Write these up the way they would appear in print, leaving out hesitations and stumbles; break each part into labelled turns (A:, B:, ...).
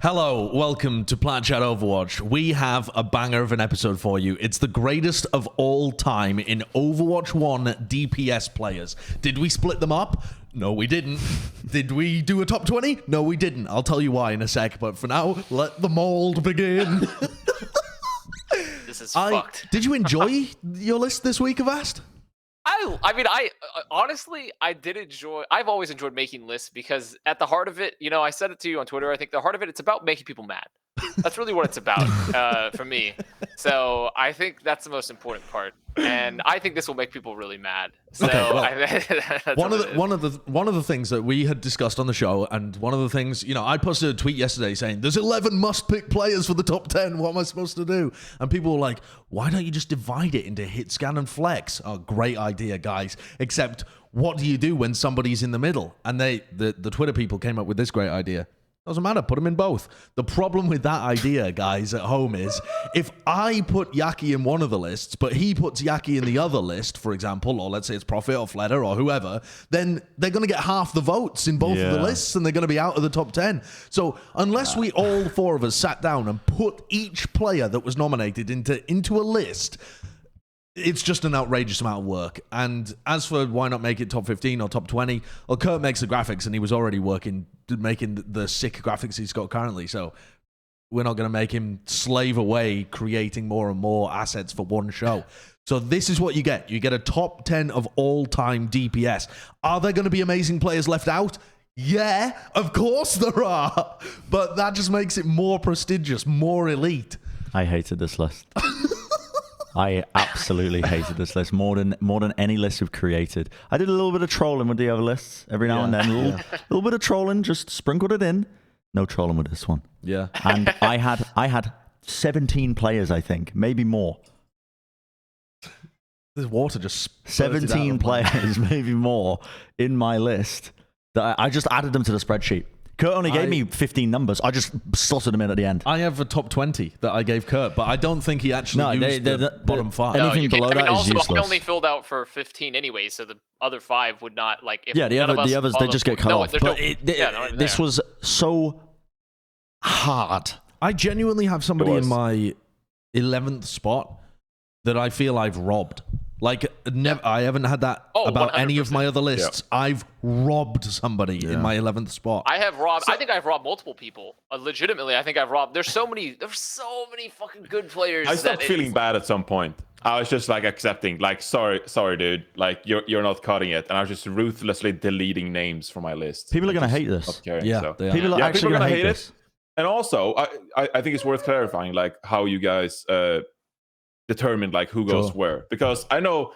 A: Hello, welcome to Plat Overwatch. We have a banger of an episode for you. It's the greatest of all time in Overwatch 1 DPS players. Did we split them up? No, we didn't. Did we do a top 20? No, we didn't. I'll tell you why in a sec, but for now, let the mold begin.
B: This is fucked.
A: Did you enjoy your list this week, Avast?
B: I honestly, I did enjoy. I've always enjoyed making lists because at the heart of it, you know, I said it to you on Twitter. I think the heart of it, it's about making people mad. That's really what it's about for me. So I think that's the most important part, and I think this will make people really mad. So
A: okay, well, one of the things that we had discussed on the show, and one of the things, you know, I posted a tweet yesterday saying there's 11 must-pick players for the top 10. What am I supposed to do? And people were like, why don't you just divide it into hit, scan, and flex? Oh, great idea, guys. Except, what do you do when somebody's in the middle? And the Twitter people came up with this great idea. Doesn't matter, put them in both. The problem with that idea, guys, at home is if I put Yaki in one of the lists, but he puts Yaki in the other list, for example, or let's say it's Prophet or Fleder or whoever, then they're going to get half the votes in both of the lists and they're going to be out of the top 10. So unless we all four of us sat down and put each player that was nominated into a list, it's just an outrageous amount of work. And as for why not make it top 15 or top 20, well, Kurt makes the graphics and he was already making the sick graphics he's got currently. So we're not going to make him slave away creating more and more assets for one show. So this is what you get. You get a top 10 of all-time DPS. Are there going to be amazing players left out? Yeah, of course there are. But that just makes it more prestigious, more elite.
C: I hated this list. I absolutely hated this list more than any list we've created. I did a little bit of trolling with the other lists every now and then. A little bit of trolling, just sprinkled it in. No trolling with this one.
A: Yeah.
C: And I had 17 players, I think, maybe more.
A: There's water just
C: 17 players, maybe more, in my list. That I just added them to the spreadsheet. Kurt only gave me 15 numbers. I just slotted them in at the end.
A: I have a top 20 that I gave Kurt, but I don't think he actually used the bottom 5.
C: Anything below that is useless.
B: I only filled out for 15 anyway, so the other 5 would not, like... If
C: the others, they just get cut off. But this was so hard.
A: I genuinely have somebody in my 11th spot that I feel I've robbed. Like, I haven't had that about 100%. Any of my other lists. Yeah. I've robbed somebody in my 11th spot.
B: I have robbed. I think I've robbed multiple people. Legitimately, I think I've robbed. There's so many fucking good players.
D: I stopped feeling bad at some point. I was just like accepting, like, sorry, dude. Like, you're not cutting it. And I was just ruthlessly deleting names from my list.
C: People are going to hate this.
A: Yeah,
C: people are actually going to hate it.
D: And also, I think it's worth clarifying, like, how you guys... determined like who goes where, because I know,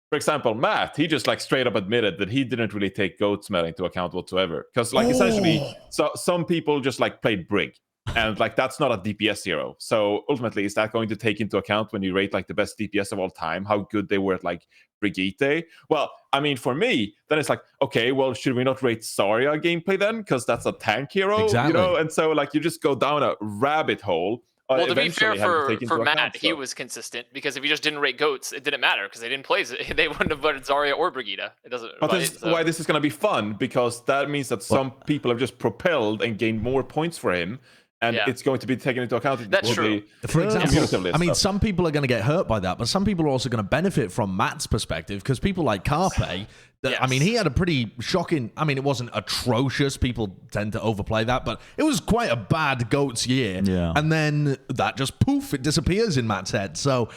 D: for example, Matt, he just like straight up admitted that he didn't really take goat smell into account whatsoever, because like essentially some people just like played Brig, and like that's not a DPS hero. So ultimately, is that going to take into account when you rate like the best DPS of all time, how good they were at like Brigitte? Well, I mean, for me, then it's like, okay, well, should we not rate Zarya gameplay then, because that's a tank hero?
A: Exactly.
D: You know? And so like you just go down a rabbit hole.
B: Well, to be fair for Matt, he was consistent, because if he just didn't rate goats, it didn't matter because they didn't play. They wouldn't have voted Zarya or Brigitte. It doesn't.
D: But that's why this is going to be fun, because that means that some people have just propelled and gained more points for him, and it's going to be taken into account.
B: That's true.
A: For example, I mean, some people are going to get hurt by that, but some people are also going to benefit from Matt's perspective, because people like Carpe. I mean, he had a pretty shocking... I mean, it wasn't atrocious. People tend to overplay that, but it was quite a bad GOATS year.
C: Yeah.
A: And then that just, poof, it disappears in Matt's head. So,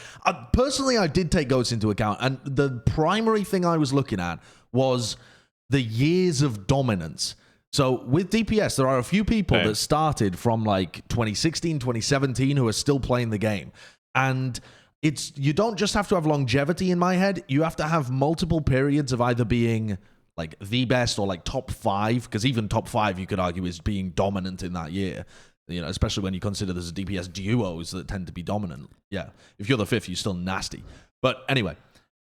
A: personally, I did take GOATS into account. And the primary thing I was looking at was the years of dominance. So, with DPS, there are a few people that started from, like, 2016, 2017 who are still playing the game. And... you don't just have to have longevity in my head. You have to have multiple periods of either being like the best or like top 5, because even top 5 you could argue is being dominant in that year. You know, especially when you consider there's a DPS duos that tend to be dominant. Yeah, if you're the 5th, you're still nasty. But anyway,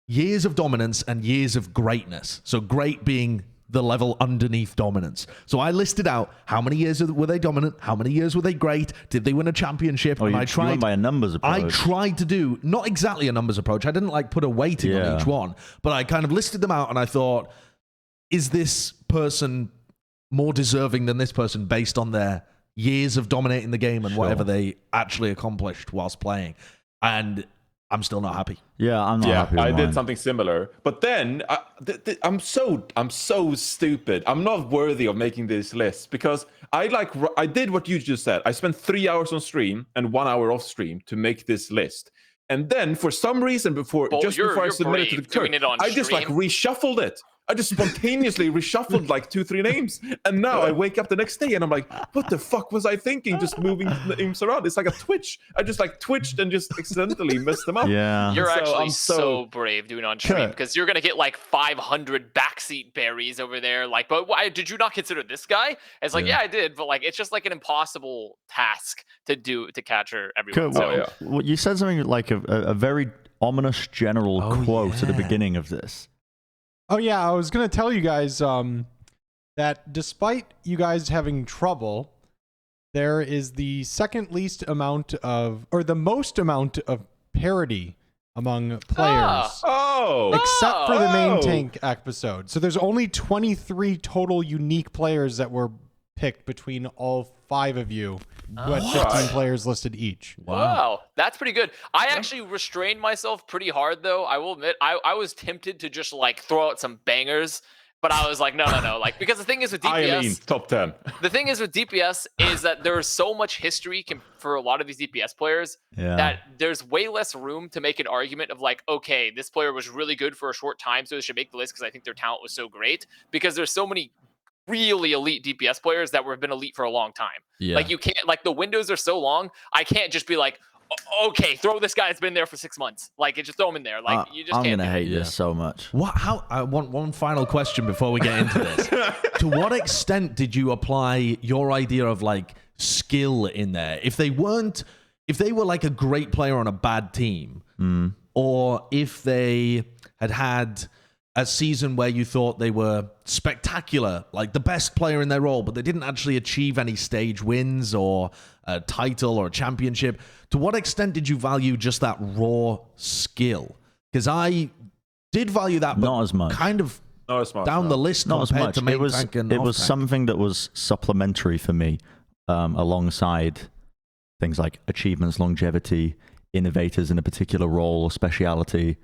A: years of dominance and years of greatness. So great being the level underneath dominance. So I listed out how many years were they dominant, how many years were they great, did they win a championship?
C: And I tried, you went by a numbers approach.
A: I tried to do not exactly a numbers approach. I didn't like put a weighting on each one, but I kind of listed them out and I thought, is this person more deserving than this person based on their years of dominating the game and whatever they actually accomplished whilst playing. And I'm still not happy.
C: Yeah, I'm not happy with
D: I
C: mine.
D: did something similar, but then I'm so stupid. I'm not worthy of making this list because I did what you just said. I spent 3 hours on stream and 1 hour off stream to make this list, and then for some reason before I submitted it to the clerk, I just like reshuffled it. I just spontaneously reshuffled like 2-3 names, and now I wake up the next day and I'm like, what the fuck was I thinking? Just moving the names around. It's like a twitch. I just like twitched and just accidentally messed them up.
C: Yeah,
B: you're actually so brave doing it on stream because you're gonna get like 500 backseat berries over there. Like, but why did you not consider this guy? It's like, yeah, I did, but like, it's just like an impossible task to do to capture everyone.
C: So, well, you said something like a very ominous general quote at the beginning of this.
E: Oh yeah, I was gonna tell you guys that despite you guys having trouble, there is the second least amount of, or the most amount of parity among players. Except for the main tank episode. So there's only 23 total unique players that were picked between all 5 of you. Who had 15 players listed each.
B: Wow, that's pretty good. I actually restrained myself pretty hard, though. I will admit, I was tempted to just like throw out some bangers, but I was like, no. Like, because the thing is with DPS,
D: top 10.
B: The thing is with DPS is that there's so much history for a lot of these DPS players that there's way less room to make an argument of like, okay, this player was really good for a short time, so they should make the list because I think their talent was so great. Because there's so many really elite DPS players that have been elite for a long time. Like you can't, like the windows are so long, I can't just be like, okay, throw this guy that's been there for 6 months. Like, just throw him in there. Like, you just
C: I'm
B: can't.
C: I'm gonna hate this so much.
A: I want one final question before we get into this. To what extent did you apply your idea of like skill in there? If they were like a great player on a bad team, or if they had a season where you thought they were spectacular, like the best player in their role, but they didn't actually achieve any stage wins or a title or a championship, to what extent did you value just that raw skill? Because I did value that, but
C: not as much.
A: Kind of down the list.
C: Not as much. It was something that was supplementary for me, alongside things like achievements, longevity, innovators in a particular role or speciality.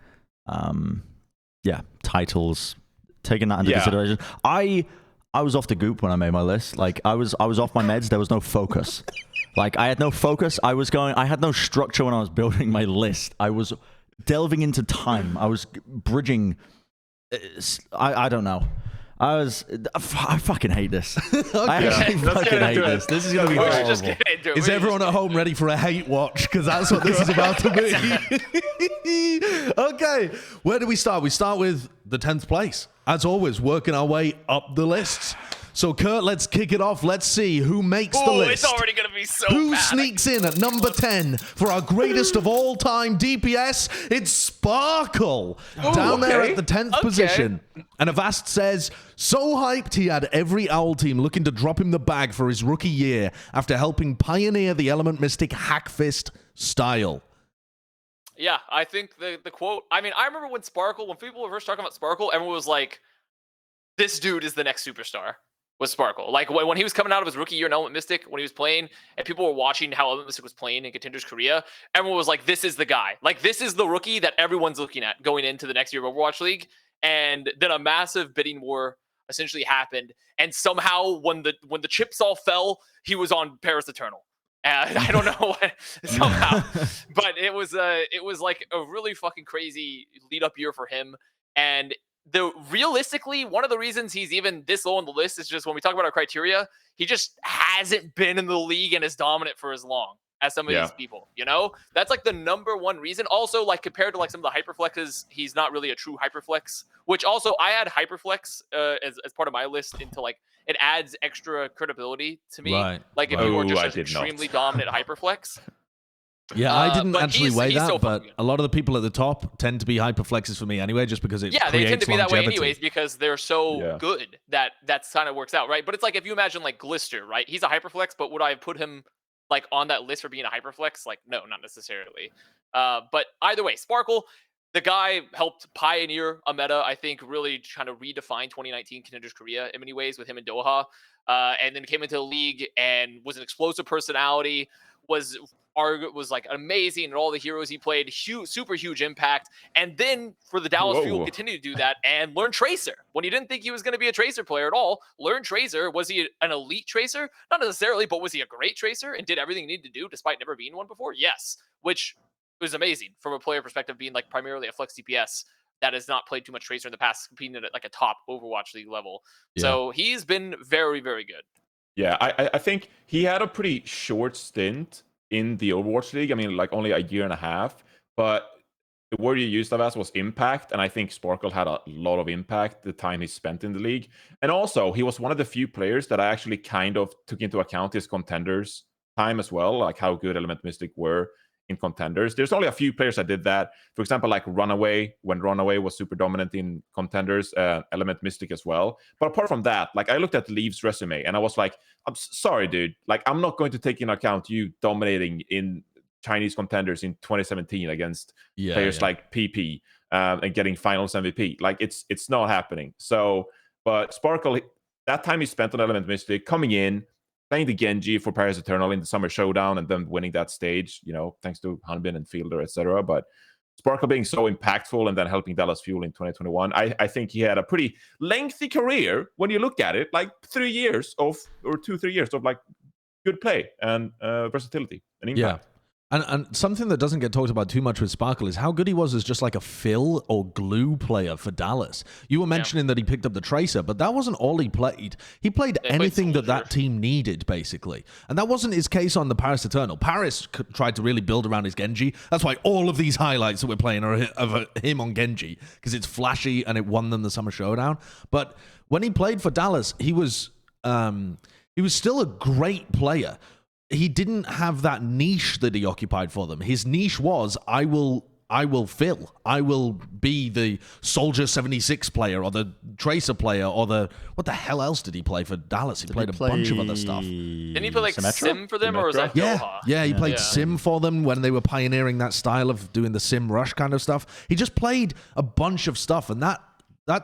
C: Titles, taking that into consideration. I was off the goop when I made my list. Like I was off my meds. There was no focus. Like I had no focus. I had no structure when I was building my list. I was delving into time. I was bridging. I don't know. I fucking hate this. I actually fucking hate this. This is gonna be horrible.
B: Just get into it.
A: Is everyone at home ready for a hate watch? Because that's what this is about to be. Okay, where do we start? We start with the 10th place. As always, working our way up the lists. So, Kurt, let's kick it off. Let's see who makes the list.
B: It's already going to be so
A: Who
B: bad.
A: sneaks in at number 10 for our greatest of all time DPS? It's Sparkle. Down there at the 10th position. And Avast says, so hyped he had every Owl team looking to drop him the bag for his rookie year after helping pioneer the Element Mystic Hackfist style.
B: Yeah, I think the quote, I mean, I remember when people were first talking about Sparkle, everyone was like, this dude is the next superstar. Was Sparkle. Like when he was coming out of his rookie year in Element Mystic, when he was playing and people were watching how Element Mystic was playing in Contenders Korea, everyone was like, this is the guy. Like this is the rookie that everyone's looking at going into the next year of Overwatch League. And then a massive bidding war essentially happened. And somehow when the chips all fell, he was on Paris Eternal. I don't know what somehow, but it was like a really fucking crazy lead up year for him. And realistically, one of the reasons he's even this low on the list is just when we talk about our criteria, he just hasn't been in the league and is dominant for as long as some of these people, you know? That's like the number one reason. Also, like compared to like some of the hyperflexes, he's not really a true hyperflex, which also I add hyperflex as part of my list into like, it adds extra credibility to me.
A: Right.
B: Like if you were just an extremely dominant hyperflex.
A: Yeah, I didn't actually weigh that,
B: so
A: but a lot of the people at the top tend to be hyperflexes for me anyway, just because it creates
B: they tend to be
A: longevity.
B: that way anyways because they're so good that kind of works out, right? But it's like if you imagine like Glister, right? He's a hyperflex, but would I have put him like on that list for being a hyperflex? Like, no, not necessarily. But either way, Sparkle, the guy helped pioneer a meta, I think, really kind of redefine 2019 Contenders Korea in many ways with him in Doha. And then came into the league and was an explosive personality, was like amazing, and all the heroes he played, super huge impact. And then for the Dallas Fuel, continue to do that and learn Tracer when you didn't think he was going to be a Tracer player at all. Learn Tracer. Was he an elite Tracer? Not necessarily, but was he a great Tracer and did everything he needed to do despite never being one before? Yes, which was amazing from a player perspective, being like primarily a flex DPS that has not played too much Tracer in the past, competing at like a top Overwatch League level. Yeah. So he's been very, very good.
D: Yeah, I think he had a pretty short stint in the Overwatch League. I mean, like only a year and a half. But the word you used, Avast, was impact. And I think Sparkle had a lot of impact the time he spent in the league. And also, he was one of the few players that I actually kind of took into account his Contenders time as well, like how good Element Mystic were in Contenders. There's only a few players that did that. For example, like Runaway, when Runaway was super dominant in Contenders, Element Mystic as well. But apart from that, like I looked at Leaf's resume and I was like, I'm sorry, dude. Like I'm not going to take into account you dominating in Chinese Contenders in 2017 against players like PP and getting Finals MVP. Like it's not happening. So, but Sparkle, that time he spent on Element Mystic, coming in, playing the Genji for Paris Eternal in the Summer Showdown and then winning that stage, thanks to Hanbin and Fielder, etc. But Sparkle being so impactful and then helping Dallas Fuel in 2021, I think he had a pretty lengthy career when you look at it, like 3 years of, or 2-3 years of like good play and versatility and impact.
A: Yeah. And something that doesn't get talked about too much with Sparkle is how good he was as just like a fill or glue player for Dallas. You were mentioning that he picked up the Tracer, but that wasn't all he played. He played anything that team needed, basically. And that wasn't his case on the Paris Eternal. Paris tried to really build around his Genji. That's why all of these highlights that we're playing are of him on Genji, because it's flashy and it won them the Summer Showdown. But when he played for Dallas, he was still a great player. He didn't have that niche that he occupied for them. His niche was, I will fill. I will be the Soldier 76 player or the Tracer player or what the hell else did he play for Dallas? He played a bunch of other stuff.
B: Didn't he play like Sim for them, or was that Doha?
A: Yeah, he played Sim for them when they were pioneering that style of doing the Sim Rush kind of stuff. He just played a bunch of stuff, and that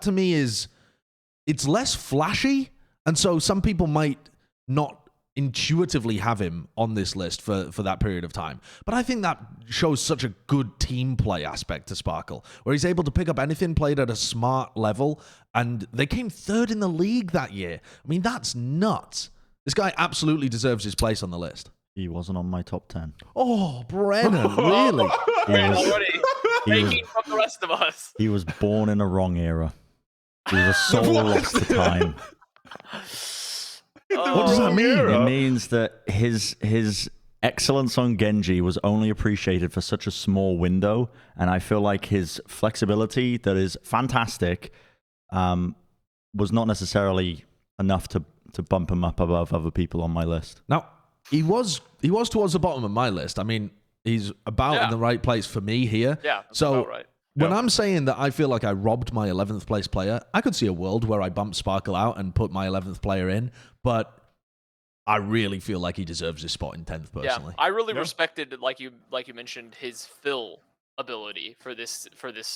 A: to me it's less flashy, and so some people might not intuitively have him on this list for that period of time. But I think that shows such a good team play aspect to Sparkle, where he's able to pick up anything played at a smart level, and they came third in the league that year. I mean, that's nuts. This guy absolutely deserves his place on the list.
C: He wasn't on my top 10.
A: Oh, Brennon, really?
B: Already taking from the rest of us.
C: He was born in a wrong era. He was a soul lost to time.
A: What does that mean?
C: It means that his excellence on Genji was only appreciated for such a small window, and I feel like his flexibility, that is fantastic, was not necessarily enough to bump him up above other people on my list.
A: Now, he was towards the bottom of my list. I mean, he's about in the right place for me here.
B: Yeah,
A: so
B: about right.
A: When I'm saying that I feel like I robbed my 11th place player, I could see a world where I bump Sparkle out and put my 11th player in, but I really feel like he deserves his spot in 10th personally.
B: Yeah, I really respected, like you mentioned, his fill ability for this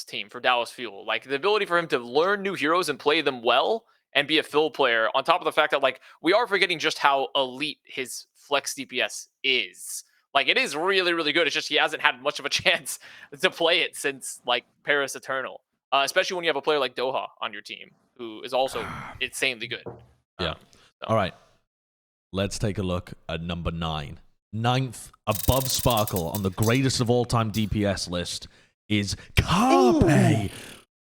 B: team, for Dallas Fuel. Like the ability for him to learn new heroes and play them well and be a fill player, on top of the fact that like we are forgetting just how elite his flex DPS is. Like, it is really, really good. It's just he hasn't had much of a chance to play it since, like, Paris Eternal. Especially when you have a player like Doha on your team, who is also insanely good.
A: Yeah. All right. Let's take a look at number 9. 9th, above Sparkle on the greatest of all-time DPS list, is Carpe.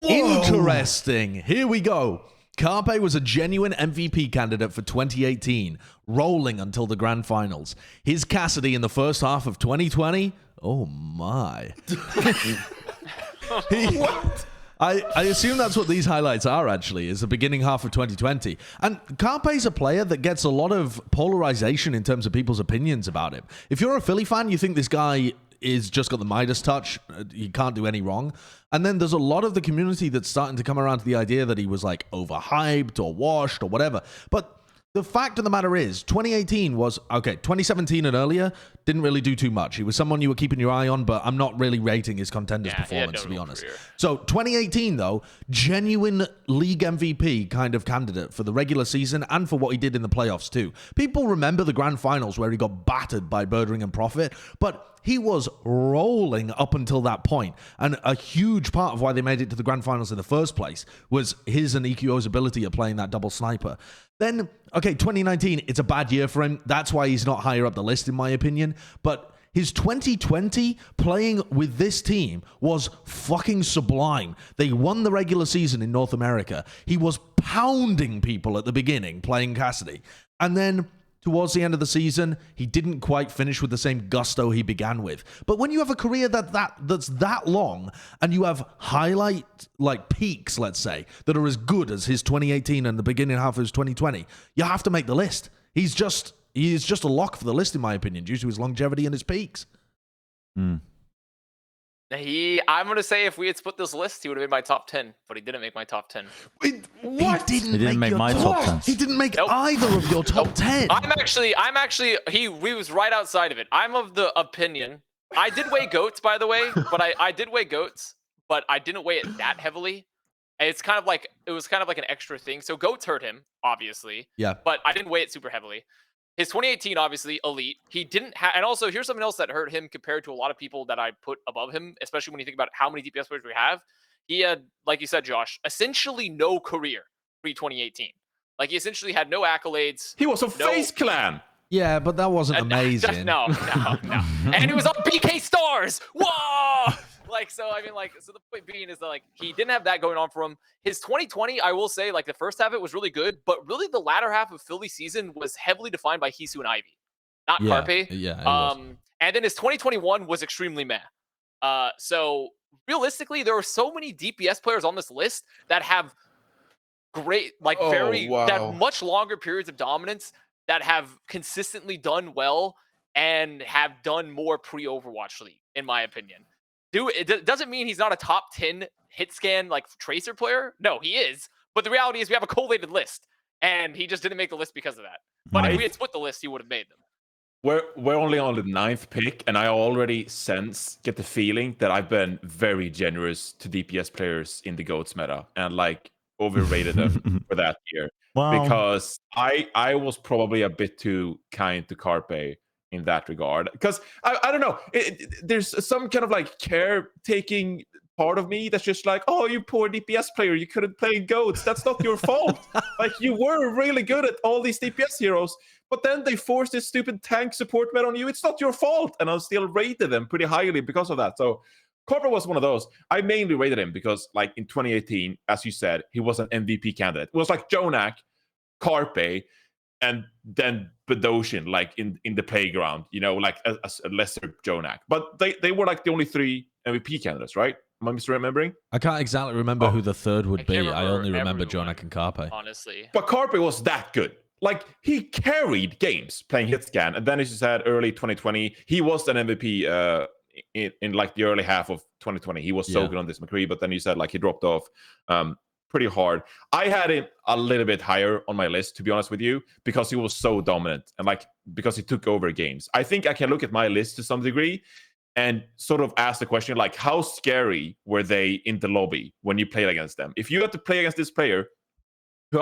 A: Interesting. Here we go. Carpe was a genuine MVP candidate for 2018, rolling until the grand finals. His Cassidy in the first half of 2020, oh my. I assume that's what these highlights are, actually, is the beginning half of 2020. And Carpe's a player that gets a lot of polarization in terms of people's opinions about him. If you're a Philly fan, you think this guy is just got the Midas touch. He can't do any wrong. And then there's a lot of the community that's starting to come around to the idea that he was like overhyped or washed or whatever. But the fact of the matter is, 2018 was, okay, 2017 and earlier, didn't really do too much. He was someone you were keeping your eye on, but I'm not really rating his contenders performance, to be honest.
B: Career.
A: So 2018, though, genuine league MVP kind of candidate for the regular season and for what he did in the playoffs too. People remember the grand finals where he got battered by Birdring and Profit, but he was rolling up until that point. And a huge part of why they made it to the grand finals in the first place was his and EQO's ability at playing that double sniper. Then, okay, 2019, it's a bad year for him. That's why he's not higher up the list, in my opinion. But his 2020 playing with this team was fucking sublime. They won the regular season in North America. He was pounding people at the beginning playing Cassidy. And then towards the end of the season, he didn't quite finish with the same gusto he began with. But when you have a career that's that long, and you have highlight like peaks, let's say, that are as good as his 2018 and the beginning half of his 2020, you have to make the list. He is just a lock for the list, in my opinion, due to his longevity and his peaks.
B: I'm going to say if we had split this list, he would have made my top 10, but he didn't make my top 10.
A: What?
C: He didn't make my top 10.
A: He didn't make either of your top 10.
B: We was right outside of it. I'm of the opinion. I did weigh goats, by the way, but I did weigh goats, but I didn't weigh it that heavily. And it was kind of like an extra thing. So goats hurt him, obviously.
A: Yeah.
B: But I didn't weigh it super heavily. His 2018, obviously, elite. He didn't have, and also here's something else that hurt him compared to a lot of people that I put above him, especially when you think about how many DPS players we have. He had, like you said, Josh, essentially no career pre-2018. Like, he essentially had no accolades.
D: He was a FaZe clan.
A: Yeah, but that wasn't amazing.
B: No. And he was on BK Stars. Whoa! So the point being is that, he didn't have that going on for him. His 2020, I will say, the first half of it was really good, but really the latter half of Philly season was heavily defined by Hisu and Ivy, not Carpe.
A: Yeah.
B: And then his 2021 was extremely meh. So realistically, there are so many DPS players on this list that have great, that have much longer periods of dominance, that have consistently done well and have done more pre-Overwatch League, in my opinion. It doesn't mean he's not a top 10 hit scan tracer player. No, he is. But the reality is we have a collated list, and he just didn't make the list because of that. But if we had split the list, he would have made them.
D: We're only on the 9th pick, and I already get the feeling that I've been very generous to DPS players in the GOATS meta and overrated them for that year.
C: Wow.
D: Because I was probably a bit too kind to Carpe in that regard, because I don't know, there's some kind of caretaking part of me that's just oh, you poor DPS player, you couldn't play GOATS, that's not your fault. You were really good at all these DPS heroes, but then they forced this stupid tank support meta on you. It's not your fault. And I still rated them pretty highly because of that. So Corporate was one of those. I mainly rated him because in 2018, as you said, he was an MVP candidate. It was Jonak, Carpe, and then Bedosian, in the playground, a lesser Jonak. But they were the only 3 MVP candidates, right? Am I misremembering?
A: I can't exactly remember who the third would be. I only remember Jonak and Carpe.
B: Honestly.
D: But Carpe was that good. He carried games playing hitscan. And then, as you said, early 2020, he was an MVP in the early half of 2020. He was so good on this McCree, but then you said he dropped off pretty hard. I had him a little bit higher on my list, to be honest with you, because he was so dominant and because he took over games. I think I can look at my list to some degree and sort of ask the question, how scary were they in the lobby when you played against them? If you had to play against this player,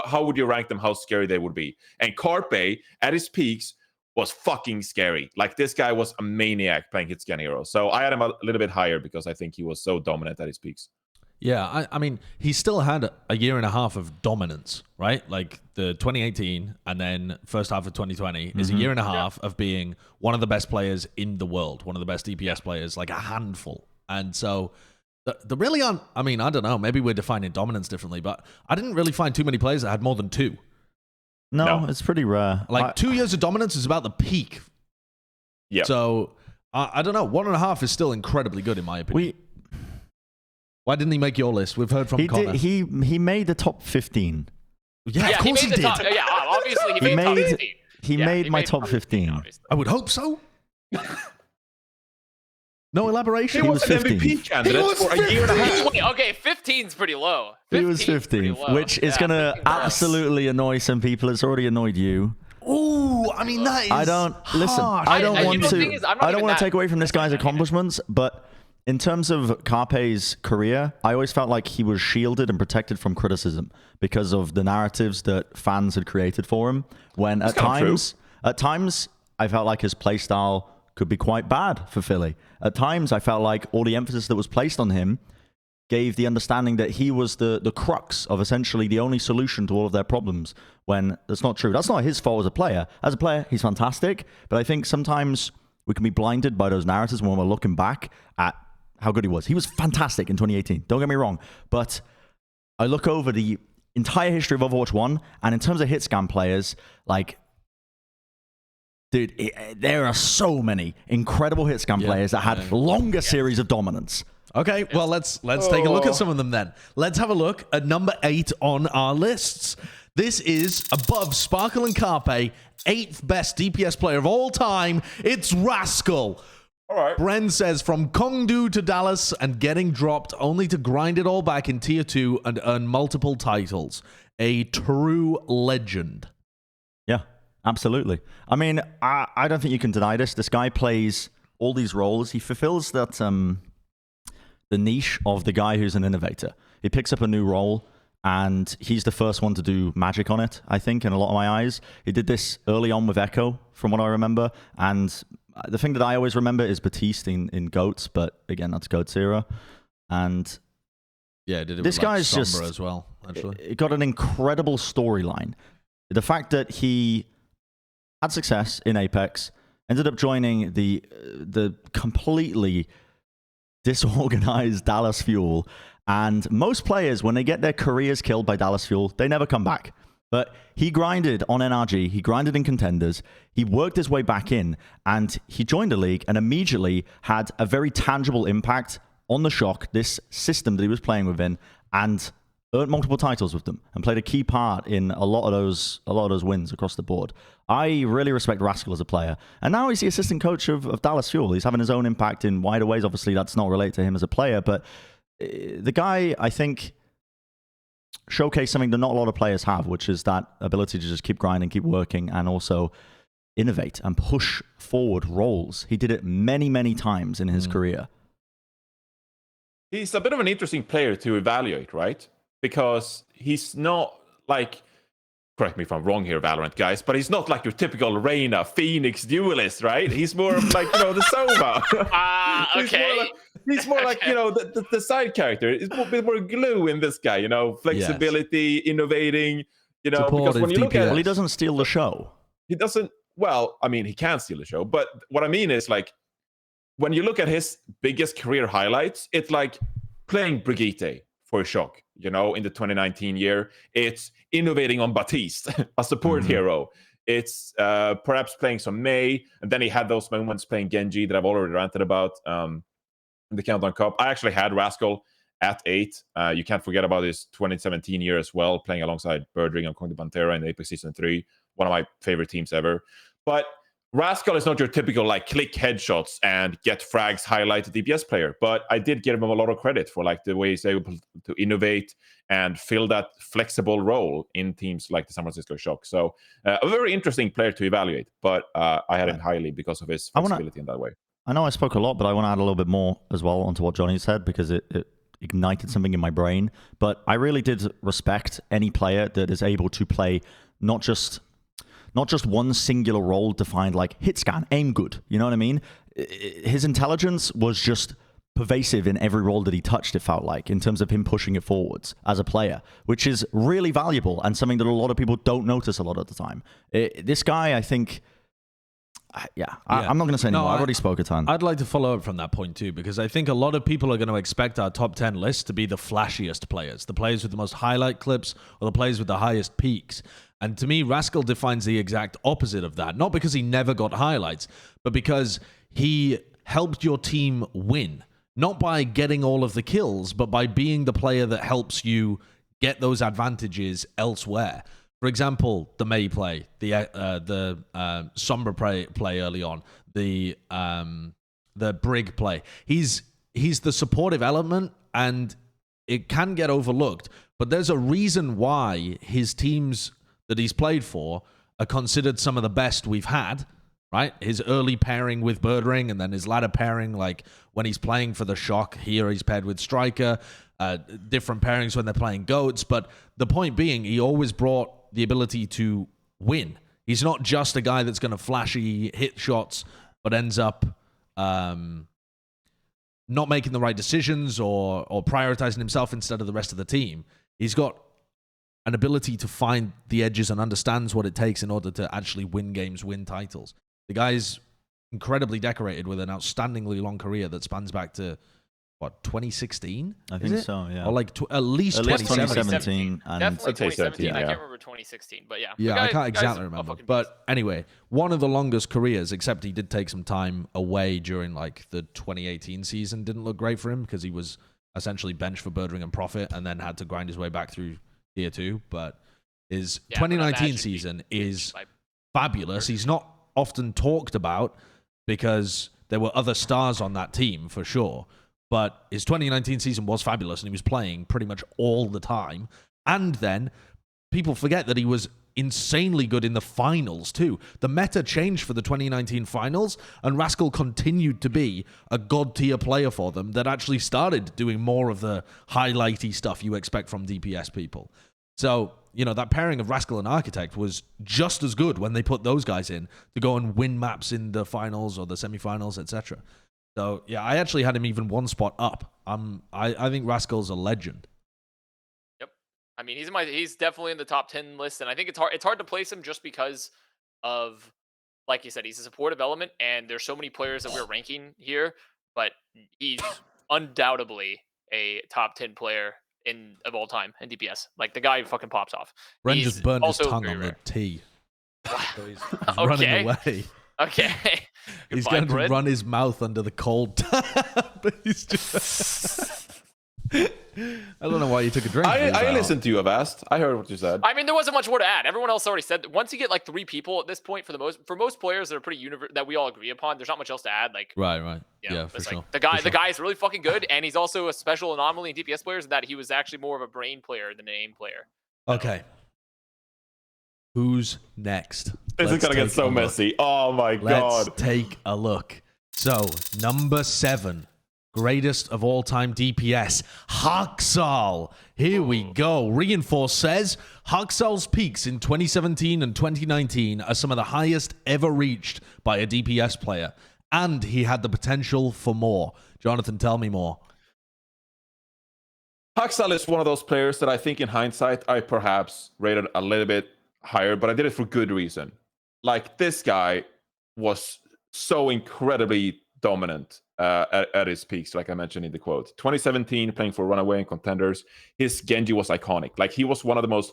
D: how would you rank them, how scary they would be? And Carpe, at his peaks, was fucking scary. This guy was a maniac playing hitscan hero. So I had him a little bit higher because I think he was so dominant at his peaks.
A: Yeah, I mean, he still had a year and a half of dominance, right? The 2018 and then first half of 2020 is a year and a half of being one of the best players in the world, one of the best DPS players, a handful. And so the really aren't, I mean, I don't know, maybe we're defining dominance differently, but I didn't really find too many players that had more than 2.
C: No, it's pretty rare.
A: 2 years of dominance is about the peak.
D: Yeah.
A: So I don't know, 1.5 is still incredibly good in my opinion. Why didn't he make your list? We've heard from Connor.
C: He made the top 15.
A: Yeah, of course he did.
B: Obviously he made top 15.
C: He made my top 15.
A: I would hope so. No elaboration.
D: He was an MVP candidate for a year and a half.
B: Okay, 15's pretty low.
C: He was 15th, which is going to absolutely annoy some people. It's already annoyed you.
A: Ooh, I mean that is.
C: I don't listen. I don't want to. I don't want to take away from this guy's accomplishments, but in terms of Carpe's career, I always felt like he was shielded and protected from criticism because of the narratives that fans had created for him. When at times, I felt like his playstyle could be quite bad for Philly. At times, I felt like all the emphasis that was placed on him gave the understanding that he was the crux of essentially the only solution to all of their problems, when that's not true. That's not his fault as a player. As a player, he's fantastic, but I think sometimes we can be blinded by those narratives when we're looking back at how good he was. He was fantastic in 2018, don't get me wrong, but I look over the entire history of Overwatch 1, and in terms of hit scan players, like, dude, there are so many incredible hit scan players that had longer series of dominance.
A: Okay, well, let's take a look at some of them then. Let's have a look at number 8 on our lists. This is above Sparkle and Carpe, 8th best DPS player of all time. It's Rascal.
D: All right.
A: Bren says, from Kongdu to Dallas and getting dropped only to grind it all back in Tier 2 and earn multiple titles. A true legend.
C: Yeah, absolutely. I mean, I don't think you can deny this. This guy plays all these roles. He fulfills that the niche of the guy who's an innovator. He picks up a new role, and he's the first one to do magic on it, I think, in a lot of my eyes. He did this early on with Echo, from what I remember, and the thing that I always remember is Batiste in GOATs, but again, that's GOATs era. And
A: yeah, did it
C: this
A: with,
C: guy's
A: Sombra
C: just
A: as well, actually.
C: It got an incredible storyline. The fact that he had success in Apex, ended up joining the completely disorganized Dallas Fuel, and most players, when they get their careers killed by Dallas Fuel, they never come back. But he grinded on NRG, he grinded in contenders, he worked his way back in, and he joined the league and immediately had a very tangible impact on the Shock, this system that he was playing within, and earned multiple titles with them and played a key part in a lot of those wins across the board. I really respect Rascal as a player. And now he's the assistant coach of Dallas Fuel. He's having his own impact in wider ways. Obviously, that's not related to him as a player, but the guy, I think, showcased something that not a lot of players have, which is that ability to just keep grinding, keep working, and also innovate and push forward roles. He did it many, many times in his career.
D: He's a bit of an interesting player to evaluate, right? Because he's not like, correct me if I'm wrong here, Valorant guys, but he's not like your typical Reyna, Phoenix duelist, right? He's more of like, the Sova.
B: Okay.
D: He's more like, the side character. It's a bit more glue in this guy, flexibility, innovating, because when you look at...
C: Well, he doesn't steal the show.
D: He doesn't, well, I mean, he can steal the show, but what I mean is like, when you look at his biggest career highlights, it's like playing Brigitte for a Shock, in the 2019 year. It's innovating on Batiste, a support hero. It's perhaps playing some Mei, and then he had those moments playing Genji that I've already ranted about in the Countdown Cup. I actually had Rascal at 8. You can't forget about his 2017 year as well, playing alongside Birdring and Kong de Pantera in Apex Season 3, one of my favorite teams ever. But Rascal is not your typical click headshots and get frags highlight DPS player, but I did give him a lot of credit for the way he's able to innovate and fill that flexible role in teams like the San Francisco Shock. So a very interesting player to evaluate, but I had him highly because of his flexibility in that way.
C: I know I spoke a lot, but I want to add a little bit more as well onto what Johnny said, because it ignited something in my brain. But I really did respect any player that is able to play not just one singular role defined like hit scan, aim good. You know what I mean? His intelligence was just pervasive in every role that he touched, it felt like, in terms of him pushing it forwards as a player, which is really valuable and something that a lot of people don't notice a lot of the time. This guy, I think... I'm not going to say anymore. I've already spoke a ton.
A: I'd like to follow up from that point too, because I think a lot of people are going to expect our top 10 list to be the flashiest players, the players with the most highlight clips, or the players with the highest peaks. And to me, Rascal defines the exact opposite of that. Not because he never got highlights, but because he helped your team win. Not by getting all of the kills, but by being the player that helps you get those advantages elsewhere. For example, the Mei play, the Sombra play early on, the Brig play. He's the supportive element, and it can get overlooked. But there's a reason why his teams that he's played for are considered some of the best we've had, right? His early pairing with Birdring and then his latter pairing, like when he's playing for the Shock, here he's paired with Striker, different pairings when they're playing Goats. But the point being, he always brought the ability to win. He's not just a guy that's going to flashy hit shots, but ends up not making the right decisions or prioritizing himself instead of the rest of the team. He's got an ability to find the edges and understands what it takes in order to actually win games, win titles. The guy's incredibly decorated with an outstandingly long career that spans back to, what, 2016?
C: I think so, yeah.
A: Or like at least
C: 2017. And
B: Definitely 2017.
D: yeah.
B: I can't remember 2016, but yeah.
A: Yeah,
B: The
A: I
B: guy-
A: can't
B: guy's
A: exactly
B: a
A: remember.
B: fucking beast.
A: But anyway, one of the longest careers, except he did take some time away during like the 2018 season. Didn't look great for him because he was essentially benched for Birdring and Profit and then had to grind his way back through Tier 2. But his
B: Yeah, but
A: 2019
B: imagine
A: season
B: being
A: is
B: benched
A: fabulous. He's not often talked about because there were other stars on that team for sure. But his 2019 season was fabulous and he was playing pretty much all the time. And then people forget that he was insanely good in the finals too. The meta changed for the 2019 finals and Rascal continued to be a god tier player for them that actually started doing more of the highlighty stuff you expect from DPS people. So, you know, that pairing of Rascal and Architect was just as good when they put those guys in to go and win maps in the finals or the semifinals, etc. So, yeah, I actually had him even one spot up. I think Rascal's a legend.
B: Yep. I mean, he's definitely in the top 10 list, and I think it's hard to place him just because of, like you said, he's a supportive element, and there's so many players that we're ranking here, but he's undoubtedly a top 10 player of all time in DPS. Like, the guy fucking pops off.
A: Bren
B: He's
A: just burned his
B: also
A: tongue
B: very
A: on
B: rare.
A: the T. So he's
B: Okay.
A: running away.
B: Okay.
A: He's
B: Goodbye,
A: going to
B: Bren.
A: run his mouth under the cold tap. He's just... I don't know why you took a drink.
D: I listened to you, Avast. I heard what you said.
B: I mean, there wasn't much more to add. Everyone else already said that. Once you get like 3 people at this point, for most players that are pretty that we all agree upon, there's not much else to add. Like,
A: Right.
B: you know,
A: Yeah, for
B: it's
A: sure.
B: like the guy
A: For sure.
B: the guy is really fucking good, and he's also a special anomaly in DPS players in that he was actually more of a brain player than an aim player.
A: Okay. Who's next?
D: This is
A: Let's
D: gonna get
A: take
D: so
A: a look.
D: messy. Oh my
A: Let's
D: god.
A: take a look. So, number 7, greatest of all time DPS, Haksal. Here we go. Reinforce says, Haksal's peaks in 2017 and 2019 are some of the highest ever reached by a DPS player, and he had the potential for more. Jonathan, tell me more.
D: Haksal is one of those players that I think in hindsight I perhaps rated a little bit higher, but I did it for good reason. Like, this guy was so incredibly dominant at his peaks, like I mentioned in the quote. 2017, playing for Runaway and Contenders, his Genji was iconic. Like, he was one of the most...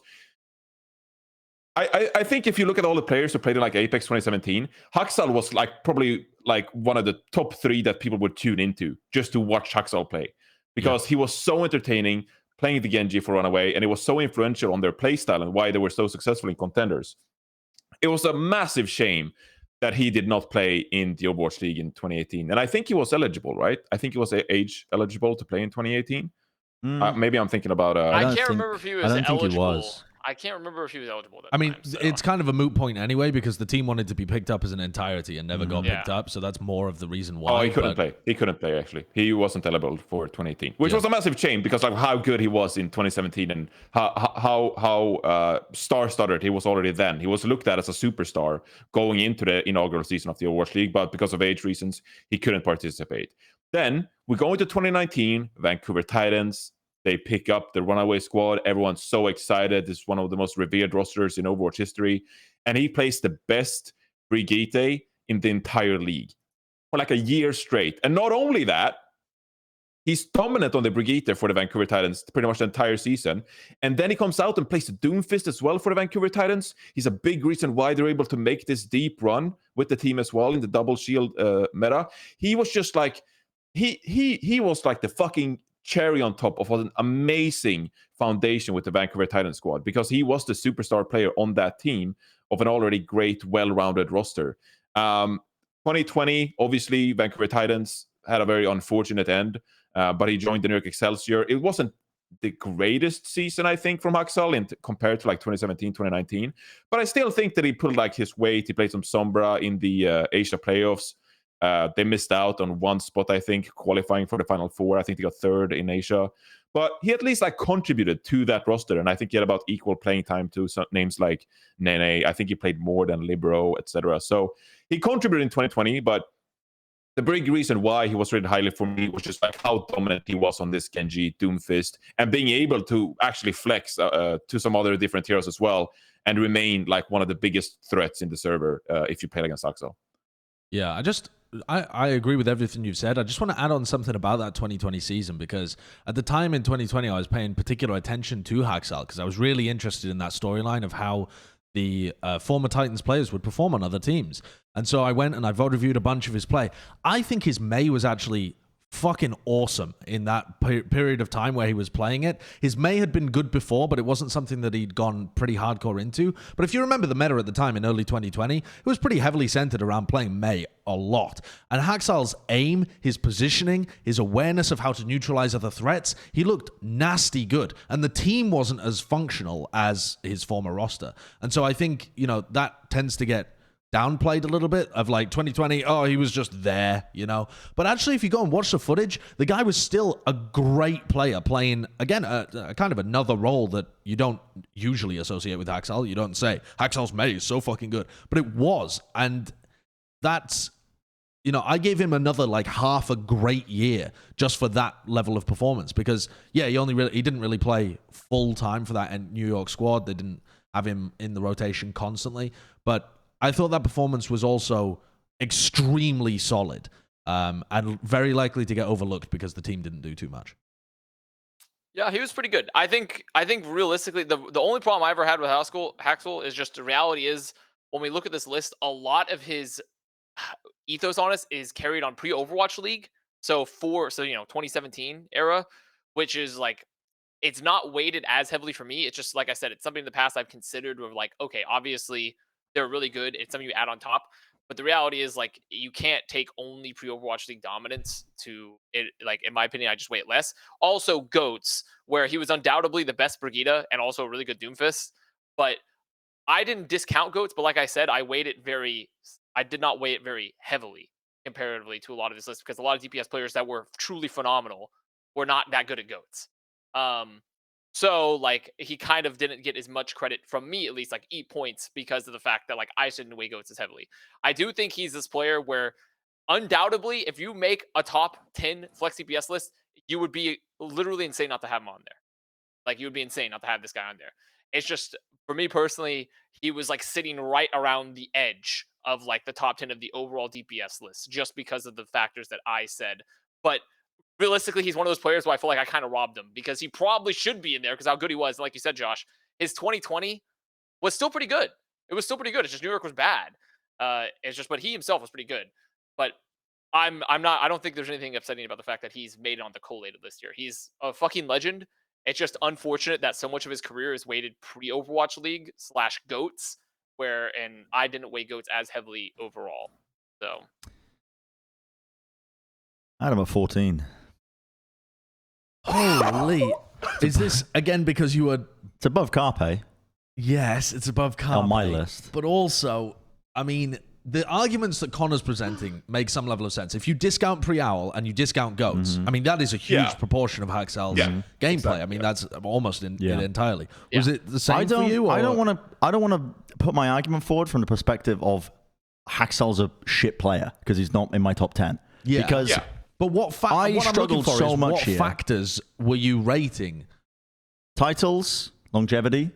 D: I think if you look at all the players who played in like Apex 2017, Haksal was like probably like one of the top 3 that people would tune into just to watch Haksal play. Because he was so entertaining playing the Genji for Runaway, and it was so influential on their playstyle and why they were so successful in Contenders. It was a massive shame that he did not play in the Overwatch League in 2018. And I think he was eligible, right? I think he was age eligible to play in 2018. Maybe I'm thinking about...
B: I can't remember if he was eligible.
C: think he was.
B: I can't remember if he was eligible at that
A: I mean,
B: time, so.
A: it's kind of a moot point anyway because the team wanted to be picked up as an entirety and never got picked up. So that's more of the reason why.
D: Oh, he couldn't play. He couldn't play, actually. He wasn't eligible for 2018, which was a massive shame because of how good he was in 2017 and how star-studded he was already then. He was looked at as a superstar going into the inaugural season of the Overwatch League, but because of age reasons, he couldn't participate. Then we go into 2019, Vancouver Titans. They pick up the Runaway squad. Everyone's so excited. This is one of the most revered rosters in Overwatch history. And he plays the best Brigitte in the entire league for like a year straight. And not only that, he's dominant on the Brigitte for the Vancouver Titans pretty much the entire season. And then he comes out and plays the Doomfist as well for the Vancouver Titans. He's a big reason why they're able to make this deep run with the team as well in the double shield meta. He was just like, he was like the fucking cherry on top of an amazing foundation with the Vancouver Titans squad because he was the superstar player on that team of an already great, well-rounded roster. 2020, obviously, Vancouver Titans had a very unfortunate end, but he joined the New York Excelsior. It wasn't the greatest season, I think, from Haxal compared to like 2017, 2019. But I still think that he put like his weight. He played some Sombra in the Asia playoffs. They missed out on one spot, I think, qualifying for the Final Four. I think they got third in Asia. But he at least like contributed to that roster. And I think he had about equal playing time to some names like Nene. I think he played more than Libero, etc. So he contributed in 2020, but the big reason why he was rated highly for me was just like how dominant he was on this Genji, Doomfist, and being able to actually flex to some other different heroes as well and remain like one of the biggest threats in the server if you play against Axel.
A: Yeah, I agree with everything you've said. I just want to add on something about that 2020 season, because at the time in 2020, I was paying particular attention to Haxal because I was really interested in that storyline of how the former Titans players would perform on other teams. And so I went and I vote reviewed a bunch of his play. I think his Mei was actually fucking awesome in that period of time where he was playing it. His Mei had been good before, but it wasn't something that he'd gone pretty hardcore into. But if you remember the meta at the time in early 2020, it was pretty heavily centered around playing Mei a lot. And Haxal's aim, his positioning, his awareness of how to neutralize other threats, he looked nasty good. And the team wasn't as functional as his former roster. And so I think, you know, that tends to get downplayed a little bit of like 2020, oh, he was just there, you know. But actually, if you go and watch the footage, the guy was still a great player playing, again, a kind of another role that you don't usually associate with Haxal. You don't say, Haxal's Mei is so fucking good. But it was. And that's, you know, I gave him another like half a great year just for that level of performance because, yeah, he didn't really play full time for that New York squad. They didn't have him in the rotation constantly. But I thought that performance was also extremely solid and very likely to get overlooked because the team didn't do too much.
B: Yeah, he was pretty good. I think realistically, the only problem I ever had with Haxal is just the reality is when we look at this list, a lot of his ethos on us is carried on pre-Overwatch League. So 2017 era, which is like, it's not weighted as heavily for me. It's just, like I said, it's something in the past I've considered where like, okay, obviously they're really good. It's something you add on top. But the reality is, like, you can't take only pre-Overwatch League dominance to it. Like, in my opinion, I just weight less. Also, Goats, where he was undoubtedly the best Brigida and also a really good Doomfist. But I didn't discount Goats. But like I said, I did not weigh it very heavily comparatively to a lot of this list because a lot of DPS players that were truly phenomenal were not that good at Goats. So, like, he kind of didn't get as much credit from me, at least, like, points because of the fact that, like, I shouldn't weigh Goats as heavily. I do think he's this player where, undoubtedly, if you make a top 10 Flex DPS list, you would be literally insane not to have him on there. Like, you would be insane not to have this guy on there. It's just, for me personally, he was, like, sitting right around the edge of, like, the top 10 of the overall DPS list, just because of the factors that I said. But realistically, he's one of those players where I feel like I kind of robbed him because he probably should be in there because how good he was. And like you said, Josh, his 2020 was still pretty good. It was still pretty good. It's just New York was bad. But he himself was pretty good. But I don't think there's anything upsetting about the fact that he's made it on the collated list here. He's a fucking legend. It's just unfortunate that so much of his career is weighted pre-Overwatch League / Goats, and I didn't weigh Goats as heavily overall. So
C: I had him at 14.
A: Holy. Is this, again, because you were...
C: It's above Carpe.
A: Yes, it's above Carpe.
C: On my list.
A: But also, I mean, the arguments that Connor's presenting make some level of sense. If you discount Pre-Owl and you discount Goats, I mean, that is a huge proportion of Haxal's gameplay. Exactly. I mean, that's almost it entirely. Was it the same for you? Or?
C: I don't want to put my argument forward from the perspective of Haxal's a shit player because he's not in my top 10.
A: Yeah.
C: Because...
A: But what
C: struggled so much
A: what
C: here.
A: Factors were you rating?
C: Titles, longevity.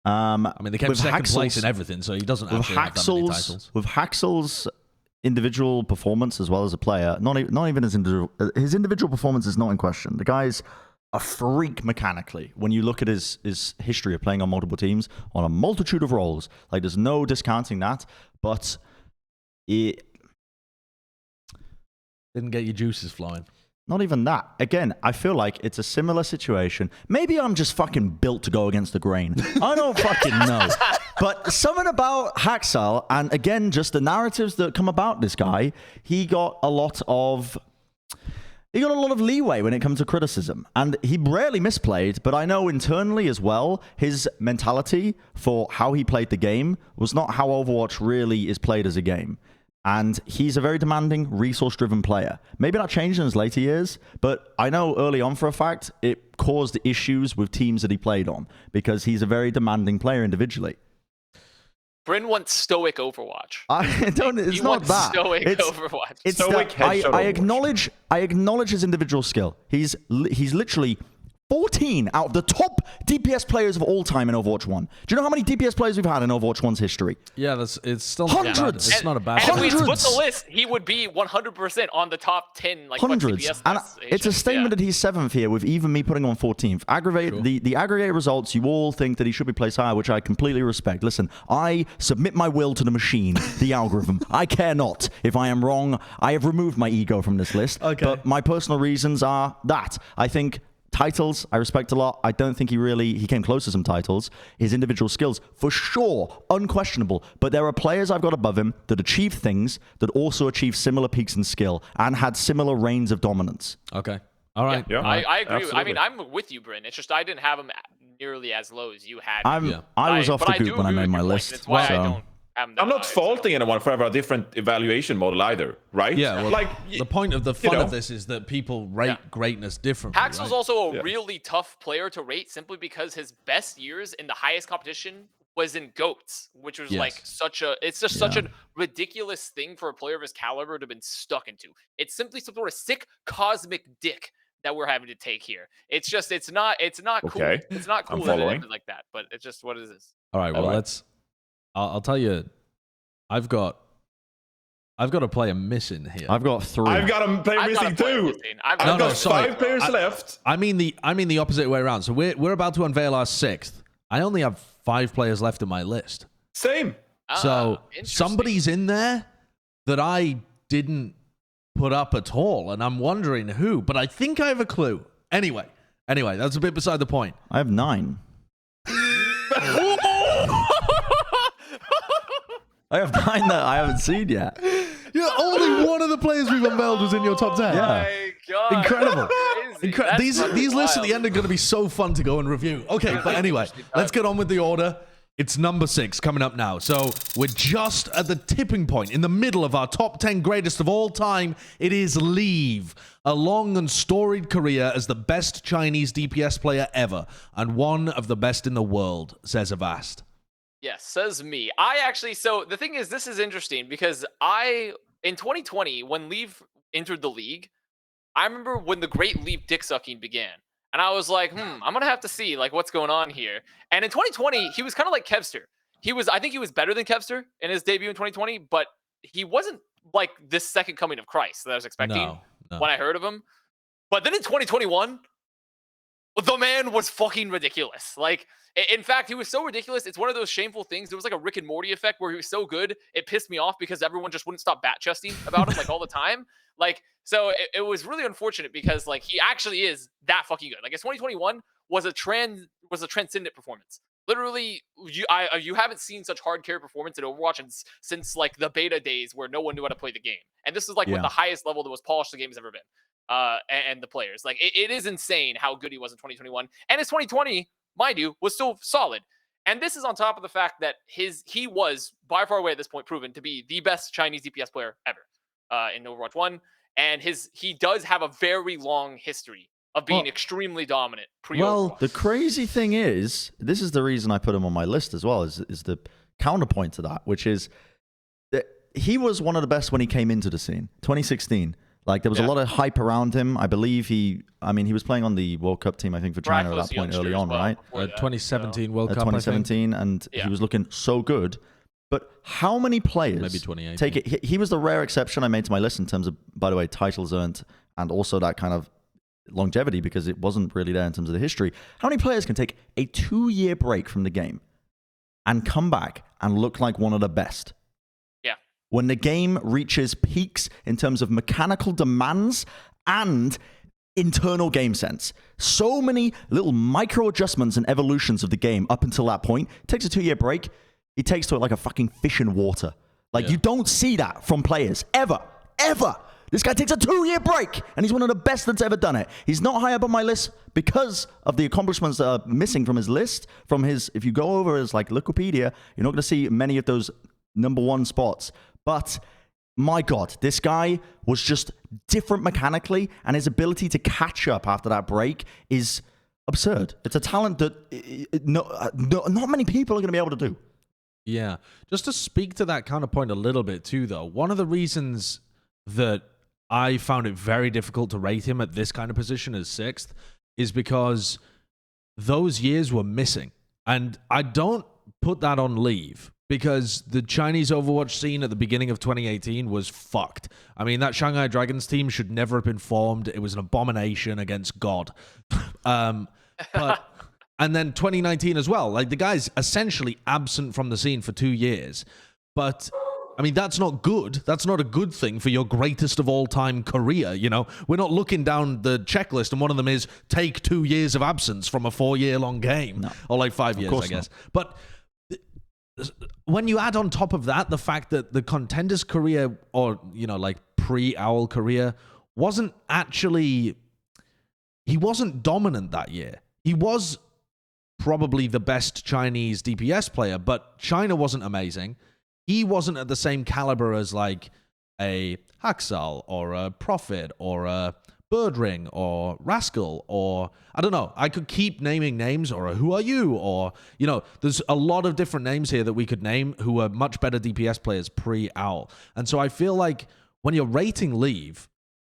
A: I mean, they kept second place in everything, so he doesn't actually have that many titles.
C: With Haxal's individual performance as well as a player, not even his individual performance is not in question. The guy's a freak mechanically. When you look at his history of playing on multiple teams on a multitude of roles, like there's no discounting that, but it
A: didn't get your juices flowing.
C: Not even that. Again, I feel like it's a similar situation. Maybe I'm just fucking built to go against the grain. I don't fucking know. But something about Haxal, and again, just the narratives that come about this guy, he got a lot of... he got a lot of leeway when it comes to criticism, and he rarely misplayed, but I know internally as well, his mentality for how he played the game was not how Overwatch really is played as a game. And he's a very demanding, resource-driven player. Maybe that changed in his later years, but I know early on for a fact, it caused issues with teams that he played on, because he's a very demanding player individually.
B: Bren wants stoic Overwatch.
C: I don't. It's not that.
B: Stoic Overwatch.
C: It's
D: stoic
C: that I
D: Overwatch.
C: acknowledge his individual skill. He's literally 14 out of the top DPS players of all time in Overwatch 1. Do you know how many DPS players we've had in Overwatch 1's history?
A: Yeah, it's still not
C: Hundreds.
A: bad. It's not a bad.
B: And if we split the list, he would be 100% on the top 10. Like
C: Hundreds.
B: DPS
C: And
B: lists.
C: it's a statement that he's 7th here, with even me putting on 14th. The aggregate results, you all think that he should be placed higher, which I completely respect. Listen, I submit my will to the machine, the algorithm. I care not if I am wrong. I have removed my ego from this list.
A: Okay.
C: But my personal reasons are that I think titles, I respect a lot. I don't think he came close to some titles. His individual skills, for sure, unquestionable. But there are players I've got above him that achieve things that also achieve similar peaks in skill and had similar reigns of dominance.
A: Okay. All right.
D: Yeah,
B: I agree.
D: absolutely.
B: I mean, I'm with you, Bren. It's just I didn't have him nearly as low as you had.
C: I was off the group when I made my list.
B: That's why I
C: so.
B: don't.
D: I'm not faulting anyone for having a different evaluation model either, right?
A: Yeah, well,
D: like
A: the point of the fun of this is that people rate greatness differently.
B: Paxel's
A: right?
B: also a really tough player to rate simply because his best years in the highest competition was in GOATs, which was like such a ridiculous thing for a player of his caliber to have been stuck into. It's simply some sort of sick cosmic dick that we're having to take here. It's just it's not cool.
D: Okay.
B: It's not cool
D: I'm
B: that it
D: following.
B: ended like that, but it's just what it is.
A: All right. Well, I'll tell you. I've got a player missing here.
C: I've got 3.
D: I've got a player missing too.
B: I've
D: got
A: sorry.
D: 5 players left.
A: I mean the opposite way around. So we're about to unveil our 6th. I only have 5 players left in my list.
D: Same.
A: So somebody's in there that I didn't put up at all, and I'm wondering who. But I think I have a clue. Anyway, that's a bit beside the point.
C: I have 9. I have 9 that I haven't seen yet.
A: Yeah, only one of the players we've unveiled was in your top 10.
B: Oh my God.
A: Incredible.
B: These
A: These lists at the end are going to be so fun to go and review. Okay, but anyway, let's get on with the order. It's number 6 coming up now. So we're just at the tipping point in the middle of our top 10 greatest of all time. It is Leave, a long and storied career as the best Chinese DPS player ever and one of the best in the world, says Avast.
B: Yes, says me. So the thing is, this is interesting because in 2020, when Leave entered the league, I remember when the great Leave dick sucking began. And I was like, I'm going to have to see like what's going on here. And in 2020, he was kind of like Kevster. I think he was better than Kevster in his debut in 2020, but he wasn't like this second coming of Christ that I was expecting when I heard of him. But then in 2021, the man was fucking ridiculous. Like, in fact, he was so ridiculous. It's one of those shameful things. There was like a Rick and Morty effect where he was so good, it pissed me off because everyone just wouldn't stop bat chesting about him like all the time. Like, so it was really unfortunate because like he actually is that fucking good. Like, his 2021 was a transcendent performance. Literally, you haven't seen such hard carry performance in Overwatch since like the beta days where no one knew how to play the game. And this is like the highest level, the most polished the game has ever been. And the players, like it is insane how good he was in 2021, and his 2020, mind you, was still solid. And this is on top of the fact that he was by far away at this point proven to be the best Chinese DPS player ever in Overwatch 1, and he does have a very long history of being extremely dominant pre-Overwatch.
C: Well, the crazy thing is, this is the reason I put him on my list as well, is the counterpoint to that, which is that he was one of the best when he came into the scene, 2016. Like, there was a lot of hype around him. I believe he was playing on the World Cup team, I think, for China at that point early on, right?
A: 2017 World Cup,
C: 2017, and he was looking so good. But how many players
A: maybe 2018
C: take it? He was the rare exception I made to my list in terms of, by the way, titles earned and also that kind of longevity, because it wasn't really there in terms of the history. How many players can take a 2-year break from the game and come back and look like one of the best? When the game reaches peaks in terms of mechanical demands and internal game sense. So many little micro adjustments and evolutions of the game up until that point. It takes a 2-year break. He takes to it like a fucking fish in water. Like, you don't see that from players. Ever. This guy takes a 2-year break, and he's one of the best that's ever done it. He's not high up on my list because of the accomplishments that are missing from his list. If you go over his Wikipedia, you're not going to see many of those number 1 spots. But my God, this guy was just different mechanically, and his ability to catch up after that break is absurd. It's a talent that not many people are going to be able to do.
A: Yeah. Just to speak to that counterpoint a little bit too, though, one of the reasons that I found it very difficult to rate him at this kind of position as 6th is because those years were missing. And I don't put that on Leave because the Chinese Overwatch scene at the beginning of 2018 was fucked. I mean, that Shanghai Dragons team should never have been formed. It was an abomination against God. But and then 2019 as well. Like, the guy's essentially absent from the scene for 2 years. But I mean, that's not good. That's not a good thing for your greatest of all time career, you know? We're not looking down the checklist and one of them is take 2 years of absence from a 4-year-long game. No. Or like 5 years, I guess. Not. But when you add on top of that the fact that the Contender's career, or, you know, like pre-Owl career, wasn't actually... He wasn't dominant that year. He was probably the best Chinese DPS player, but China wasn't amazing. He wasn't at the same caliber as like a Haxal or a Prophet or a Birdring or Rascal or I don't know. I could keep naming names or a Who Are You or, you know, there's a lot of different names here that we could name who are much better DPS players pre-Owl. And so I feel like when you're rating Leave,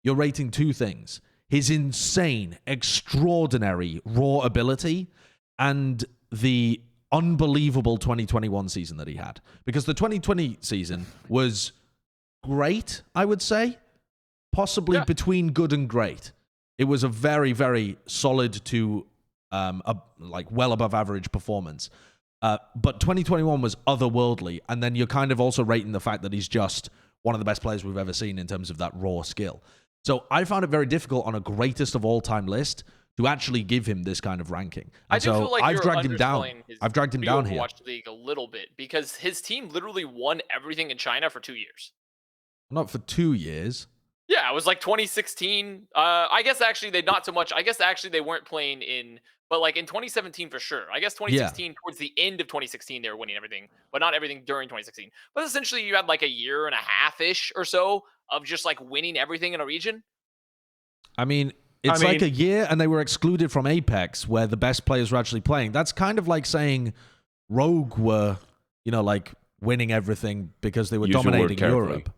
A: you're rating 2 things. His insane, extraordinary raw ability and the unbelievable 2021 season that he had. Because the 2020 season was great, I would say. Possibly between good and great. It was a very, very solid to well above average performance. But 2021 was otherworldly. And then you're kind of also rating the fact that he's just one of the best players we've ever seen in terms of that raw skill. So I found it very difficult on a greatest of all time list to actually give him this kind of ranking. And
B: I do feel like
A: I've dragged him down. I've dragged him down here.
B: Overwatch League a little bit because his team literally won everything in China for 2 years.
A: Not for 2 years.
B: Yeah, it was like 2016. I guess actually they not so much. I guess actually they weren't playing in, but like in 2017 for sure. I guess 2016 towards the end of 2016 they were winning everything, but not everything during 2016. But essentially you had like a year and a half-ish or so of just like winning everything in a region.
A: I mean, it's like a year and they were excluded from Apex where the best players were actually playing. That's kind of like saying Rogue were, you know, like winning everything because they were dominating Europe.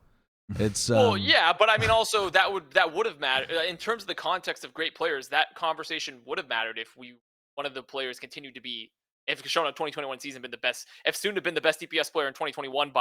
A: It's
B: well, yeah, but I mean, also that would have mattered in terms of the context of great players. That conversation would have mattered if one of the players continued to be, if shown in 2021 season been the best, if Soon had been the best DPS player in 2021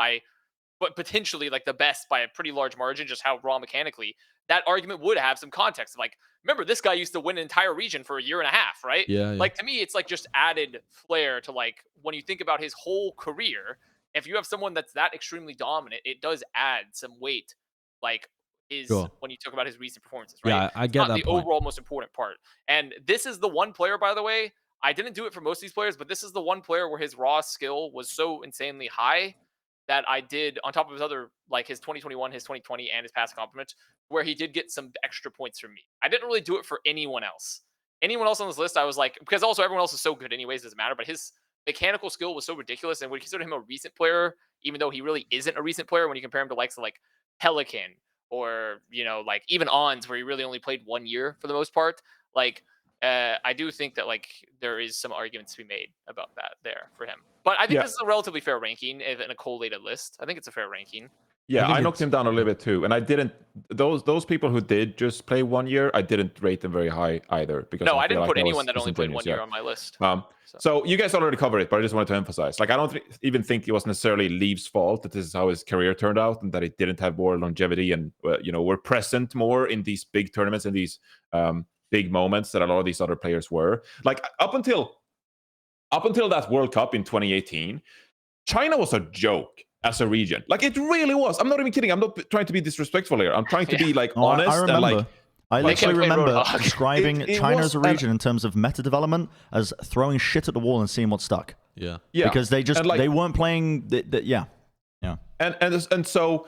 B: but potentially like the best by a pretty large margin, just how raw mechanically. That argument would have some context. Like, remember, this guy used to win an entire region for a year and a half, right?
A: Yeah.
B: Like, to me, it's like just added flair to like when you think about his whole career. If you have someone that's that extremely dominant, it does add some weight. Like, when you talk about his recent performances, right?
A: Yeah, I get that.
B: It's not the overall most important part. And this is the one player, by the way. I didn't do it for most of these players, but this is the one player where his raw skill was so insanely high that I did, on top of his other, like his 2021, his 2020, and his past accomplishments, where he did get some extra points from me. I didn't really do it for anyone else. Anyone else on this list, I was like, because also everyone else is so good anyways, doesn't matter, but his mechanical skill was so ridiculous, and would consider him a recent player, even though he really isn't a recent player when you compare him to likes of like Pelican or, you know, like even Ons, where he really only played 1 year for the most part. Like, I do think that like there is some arguments to be made about that there for him. But I think this is a relatively fair ranking in a collated list. I think it's a fair ranking.
D: Yeah, I knocked him down a little bit too, and I didn't. Those people who did just play 1 year, I didn't rate them very high either. Because
B: I didn't put anyone that only played 1 year on my list.
D: So you guys already covered it, but I just wanted to emphasize, like, I don't even think it was necessarily Leaf's fault that this is how his career turned out, and that he didn't have more longevity, and were present more in these big tournaments and these big moments that a lot of these other players were. Like up until that World Cup in 2018, China was a joke as a region. Like, it really was. I'm not even kidding. I'm not trying to be disrespectful here. I'm trying to be like honest.
C: I remember.
D: And like,
C: I literally remember describing China as a region in terms of meta development as throwing shit at the wall and seeing what stuck.
A: Yeah.
C: Because they just they weren't playing. Yeah.
D: And so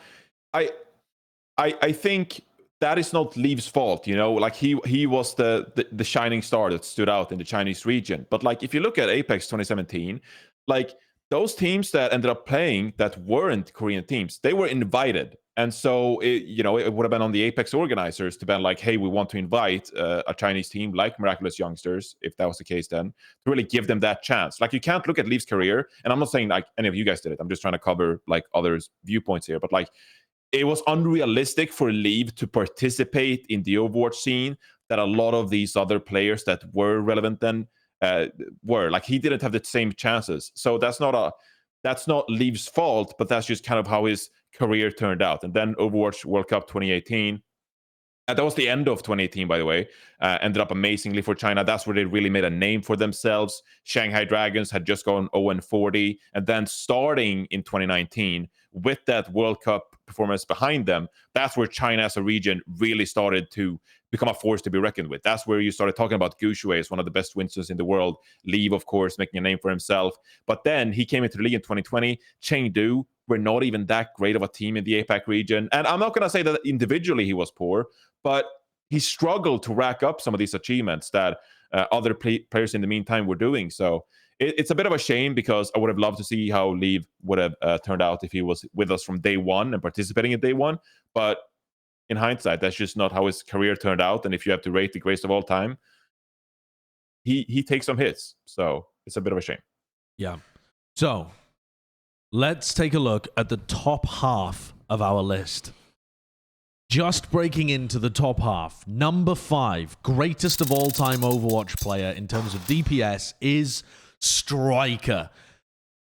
D: I think that is not Leaf's fault, you know. Like he was the shining star that stood out in the Chinese region. But like if you look at Apex 2017, like those teams that ended up playing that weren't Korean teams, they were invited. And so it would have been on the Apex organizers to be like, hey, we want to invite a Chinese team like Miraculous Youngsters, if that was the case then, to really give them that chance. Like you can't look at Leaf's career, and I'm not saying like any of you guys did it. I'm just trying to cover like others' viewpoints here. But like it was unrealistic for Leaf to participate in the Overwatch scene that a lot of these other players that were relevant then were. Like he didn't have the same chances. So that's not Leaf's fault, but that's just kind of how his career turned out. And then Overwatch World Cup 2018. That was the end of 2018, by the way. Ended up amazingly for China. That's where they really made a name for themselves. Shanghai Dragons had just gone 0-40. And then starting in 2019, with that World Cup performance behind them, that's where China as a region really started to become a force to be reckoned with. That's where you started talking about Gushue as one of the best Winstons in the world. Leave, of course, making a name for himself. But then he came into the league in 2020. Chengdu were not even that great of a team in the APAC region. And I'm not going to say that individually he was poor, but he struggled to rack up some of these achievements that other players in the meantime were doing. So it's a bit of a shame because I would have loved to see how Leave would have turned out if he was with us from day one and participating at day one. But in hindsight, that's just not how his career turned out. And if you have to rate the greatest of all time, he takes some hits. So it's a bit of a shame.
A: Yeah. So let's take a look at the top half of our list. Just breaking into the top half, number 5, greatest of all time Overwatch player in terms of DPS is Striker.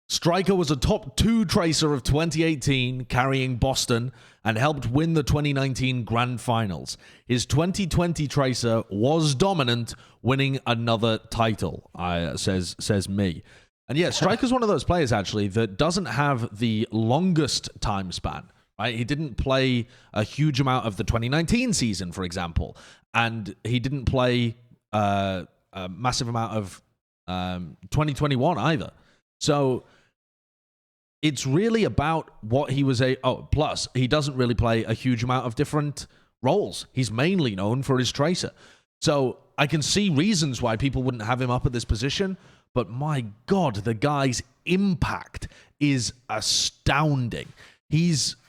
A: Striker was a top 2 tracer of 2018, carrying Boston, and helped win the 2019 Grand Finals. His 2020 tracer was dominant, winning another title, says me. And yeah, Striker's one of those players, actually, that doesn't have the longest time span. Right? He didn't play a huge amount of the 2019 season, for example, and he didn't play a massive amount of 2021 either. So it's really about what he was plus he doesn't really play a huge amount of different roles. He's mainly known for his tracer. So I can see reasons why people wouldn't have him up at this position, but my God, the guy's impact is astounding.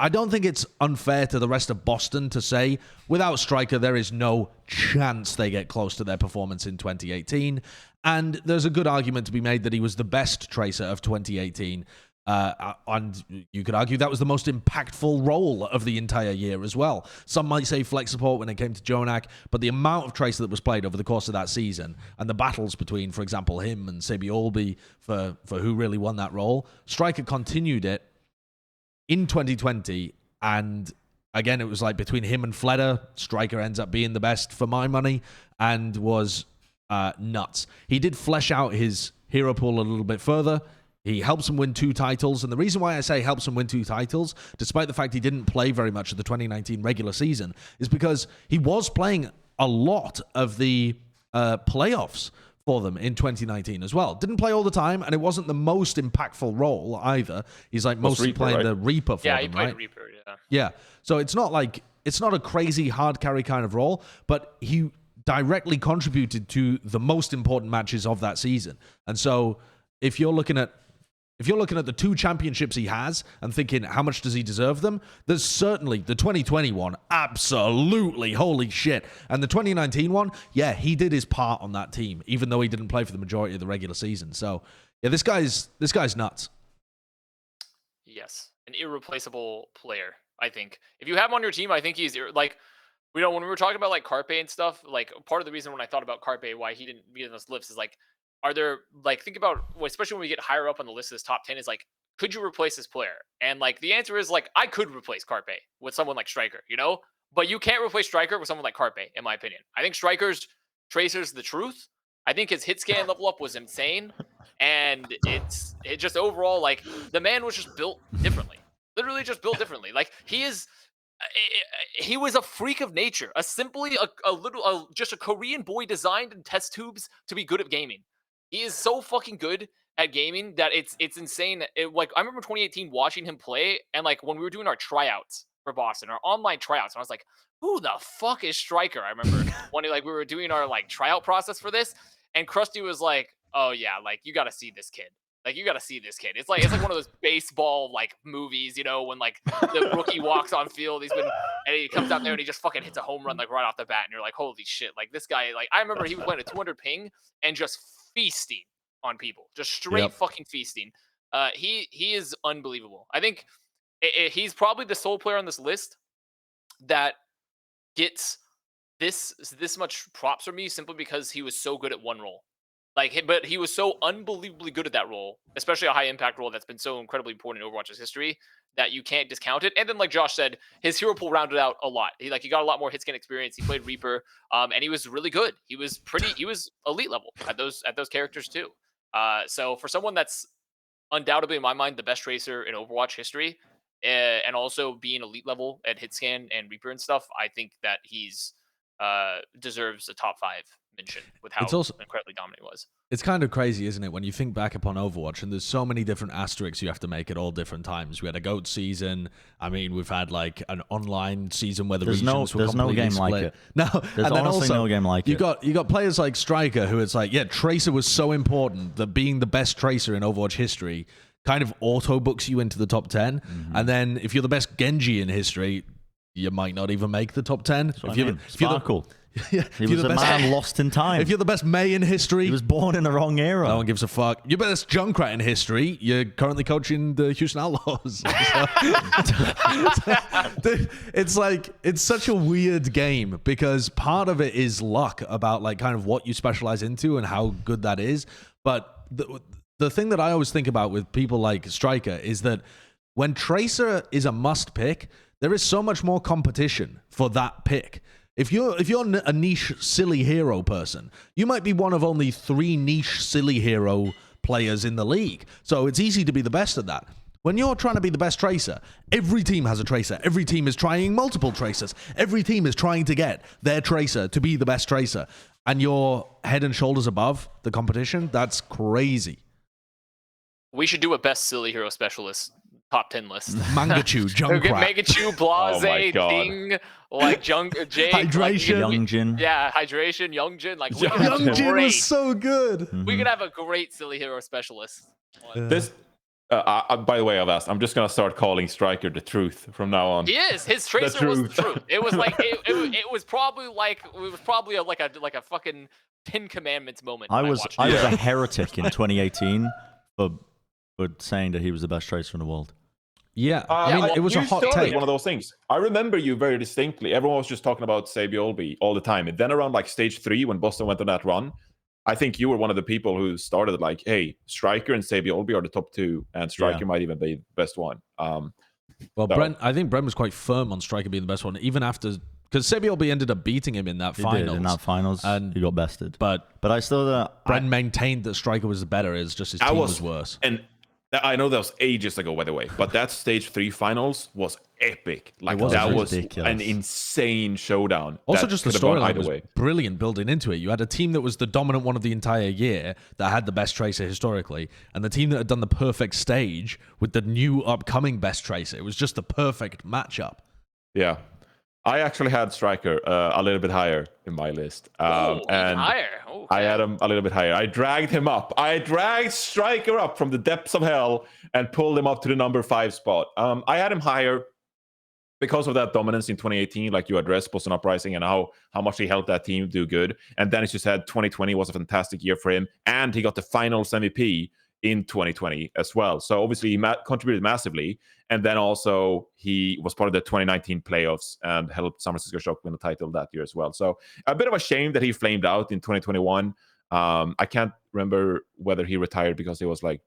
A: I don't think it's unfair to the rest of Boston to say, without Striker, there is no chance they get close to their performance in 2018. And there's a good argument to be made that he was the best tracer of 2018. And you could argue that was the most impactful role of the entire year as well. Some might say flex support when it came to Jonak, but the amount of tracer that was played over the course of that season and the battles between, for example, him and Sabi Olby for who really won that role, Striker continued it in 2020, and again, it was like between him and Fleder, Striker ends up being the best for my money and was nuts. He did flesh out his hero pool a little bit further. He helps him win 2 titles, and the reason why I say helps him win 2 titles, despite the fact he didn't play very much of the 2019 regular season, is because he was playing a lot of the playoffs for them in 2019 as well. Didn't play all the time, and it wasn't the most impactful role either. He's like mostly Reaper, playing the Reaper for them, right? Yeah, he played
B: Reaper, yeah.
A: Yeah, so it's not a crazy hard carry kind of role, but he directly contributed to the most important matches of that season. And so if you're looking at the 2 championships he has and thinking, how much does he deserve them? There's certainly the 2020 one, absolutely, holy shit. And the 2019 one, yeah, he did his part on that team, even though he didn't play for the majority of the regular season. So, yeah, this guy's nuts.
B: Yes, an irreplaceable player, I think. If you have him on your team, I think he's, like, when we were talking about, like, Carpe and stuff, like, part of the reason when I thought about Carpe, why he didn't be in those lists is, like, are there, like, think about, especially when we get higher up on the list of this top 10, is like, could you replace this player? And like, the answer is like, I could replace Carpe with someone like Striker, you know? But you can't replace Striker with someone like Carpe, in my opinion. I think Striker's tracer's the truth. I think his hit scan level up was insane. And it just overall, like, the man was just built differently. Literally just built differently. Like, he was a freak of nature. Just a Korean boy designed in test tubes to be good at gaming. He is so fucking good at gaming that it's insane. Like, I remember 2018 watching him play, and like when we were doing our tryouts for Boston, our online tryouts. And I was like, who the fuck is Striker? I remember when we were doing our like tryout process for this, and Krusty was like, oh yeah, like you got to see this kid. Like you got to see this kid. It's like one of those baseball like movies, you know, when like the rookie walks on field, and he comes out there and he just fucking hits a home run like right off the bat, and you're like, holy shit! Like this guy, like I remember he was playing a 200 ping and just feasting on people, just straight fucking feasting. He is unbelievable. I think he's probably the sole player on this list that gets this much props from me simply because he was so good at one role. But he was so unbelievably good at that role, especially a high impact role that's been so incredibly important in Overwatch's history that you can't discount it. And then, like Josh said, his hero pool rounded out a lot. He got a lot more hit scan experience. He played Reaper, and he was really good. He was elite level at those characters too. So for someone that's undoubtedly in my mind the best tracer in Overwatch history, and also being elite level at hit scan and Reaper and stuff, I think that he's deserves a top 5 mention with how incredibly dominant he was.
A: It's kind of crazy, isn't it, when you think back upon Overwatch, and there's so many different asterisks you have to make at all different times. We had a GOAT season. I mean, we've had like an online season where the regions were completely
C: game
A: split.
C: like it.
A: No,
C: there's
A: and then
C: honestly
A: also,
C: no game like
A: you
C: it.
A: got players like Striker, who it's like, yeah, Tracer was so important that being the best Tracer in Overwatch history kind of auto books you into the top 10.
C: Mm-hmm.
A: And then if you're the best Genji in history, you might not even make the top 10.
C: If you're
A: cool.
C: He was a man lost in time.
A: If you're the best May in history,
C: he was born in the wrong era.
A: No one gives a fuck. You're the best Junkrat in history. You're currently coaching the Houston Outlaws. It's like, it's such a weird game because part of it is luck about like kind of what you specialize into and how good that is. But the thing that I always think about with people like Striker is that when Tracer is a must pick, there is so much more competition for that pick. If you're a niche silly hero person, you might be one of only 3 niche silly hero players in the league. So it's easy to be the best at that. When you're trying to be the best tracer, every team has a tracer. Every team is trying multiple tracers. Every team is trying to get their tracer to be the best tracer. And you're head and shoulders above the competition. That's crazy.
B: We should do a best silly hero specialist top 10 list.
A: Mangachu, Junkrat.
B: Mangachu, Blase, Ding, like Jake,
A: Hydration.
C: Youngjin.
B: Yeah, Hydration, Youngjin. Like
A: Youngjin was so good.
C: Mm-hmm.
B: We could have a great silly hero specialist.
D: This, by the way, Avast, I'm just gonna start calling Striker the truth from now on.
B: He is. His tracer was the truth. It was like it was probably like a fucking 10 Commandments moment.
C: I was a heretic in 2018 for saying that he was the best tracer in the world.
A: Yeah, I mean, it was a hot take.
D: One of those things. I remember you very distinctly. Everyone was just talking about Sabiolby all the time. And then around like stage 3, when Boston went on that run, I think you were one of the people who started like, hey, Striker and Sabiolby are the top 2, and Striker might even be the best one.
A: Well, Bren, I think Bren was quite firm on Striker being the best one, even after, because Sabiolby ended up beating him in that finals.
C: In that finals, and he got bested.
A: But
C: I still
A: Bren maintained that Striker was the better. It's just his team was worse.
D: And I know that was ages ago, by the way, but that stage 3 finals was epic. Like that was an insane showdown.
A: Also, just the storyline was brilliant building into it. You had a team that was the dominant one of the entire year that had the best tracer historically, and the team that had done the perfect stage with the new upcoming best tracer. It was just the perfect matchup.
D: Yeah. I actually had Striker a little bit higher in my list. And
B: higher. Okay.
D: I had him a little bit higher. I dragged him up. I dragged Striker up from the depths of hell and pulled him up to the number 5 spot. I had him higher because of that dominance in 2018, like you addressed, Boston Uprising, and how much he helped that team do good. And then, as you said, 2020 was a fantastic year for him, and he got the finals MVP in 2020 as well. So obviously he contributed massively, and then also he was part of the 2019 playoffs and helped San Francisco Shock win the title that year as well. So a bit of a shame that he flamed out in 2021. I can't remember whether he retired because he was like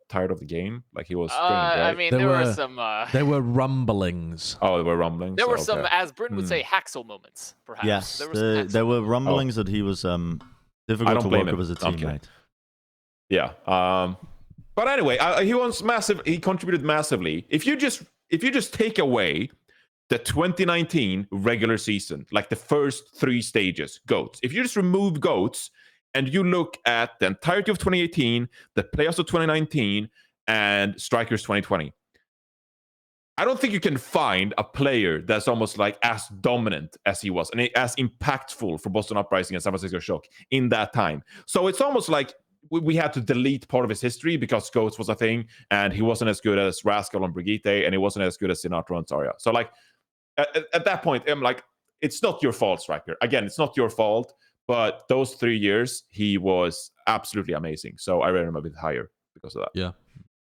D: tired of the game, like he was training, right?
B: I mean, there were some
A: there were rumblings.
D: Oh, there were rumblings.
B: There were some, as Bren would say, Haxel moments, perhaps.
C: Yes, there were rumblings that he was difficult to work with as a teammate.
D: Yeah. But anyway, he was massive. He contributed massively. If you just take away the 2019 regular season, like the first 3 stages, GOATs. If you just remove GOATs and you look at the entirety of 2018, the playoffs of 2019, and Strikers 2020, I don't think you can find a player that's almost like as dominant as he was and as impactful for Boston Uprising and San Francisco Shock in that time. So it's almost like we had to delete part of his history because Goats was a thing and he wasn't as good as Rascal and Brigitte and he wasn't as good as Sinatra and Zarya. So like at that point, I'm like, it's not your fault, Striker. Again, it's not your fault, but those 3 years, he was absolutely amazing. So I rated him a bit higher because of that.
A: Yeah.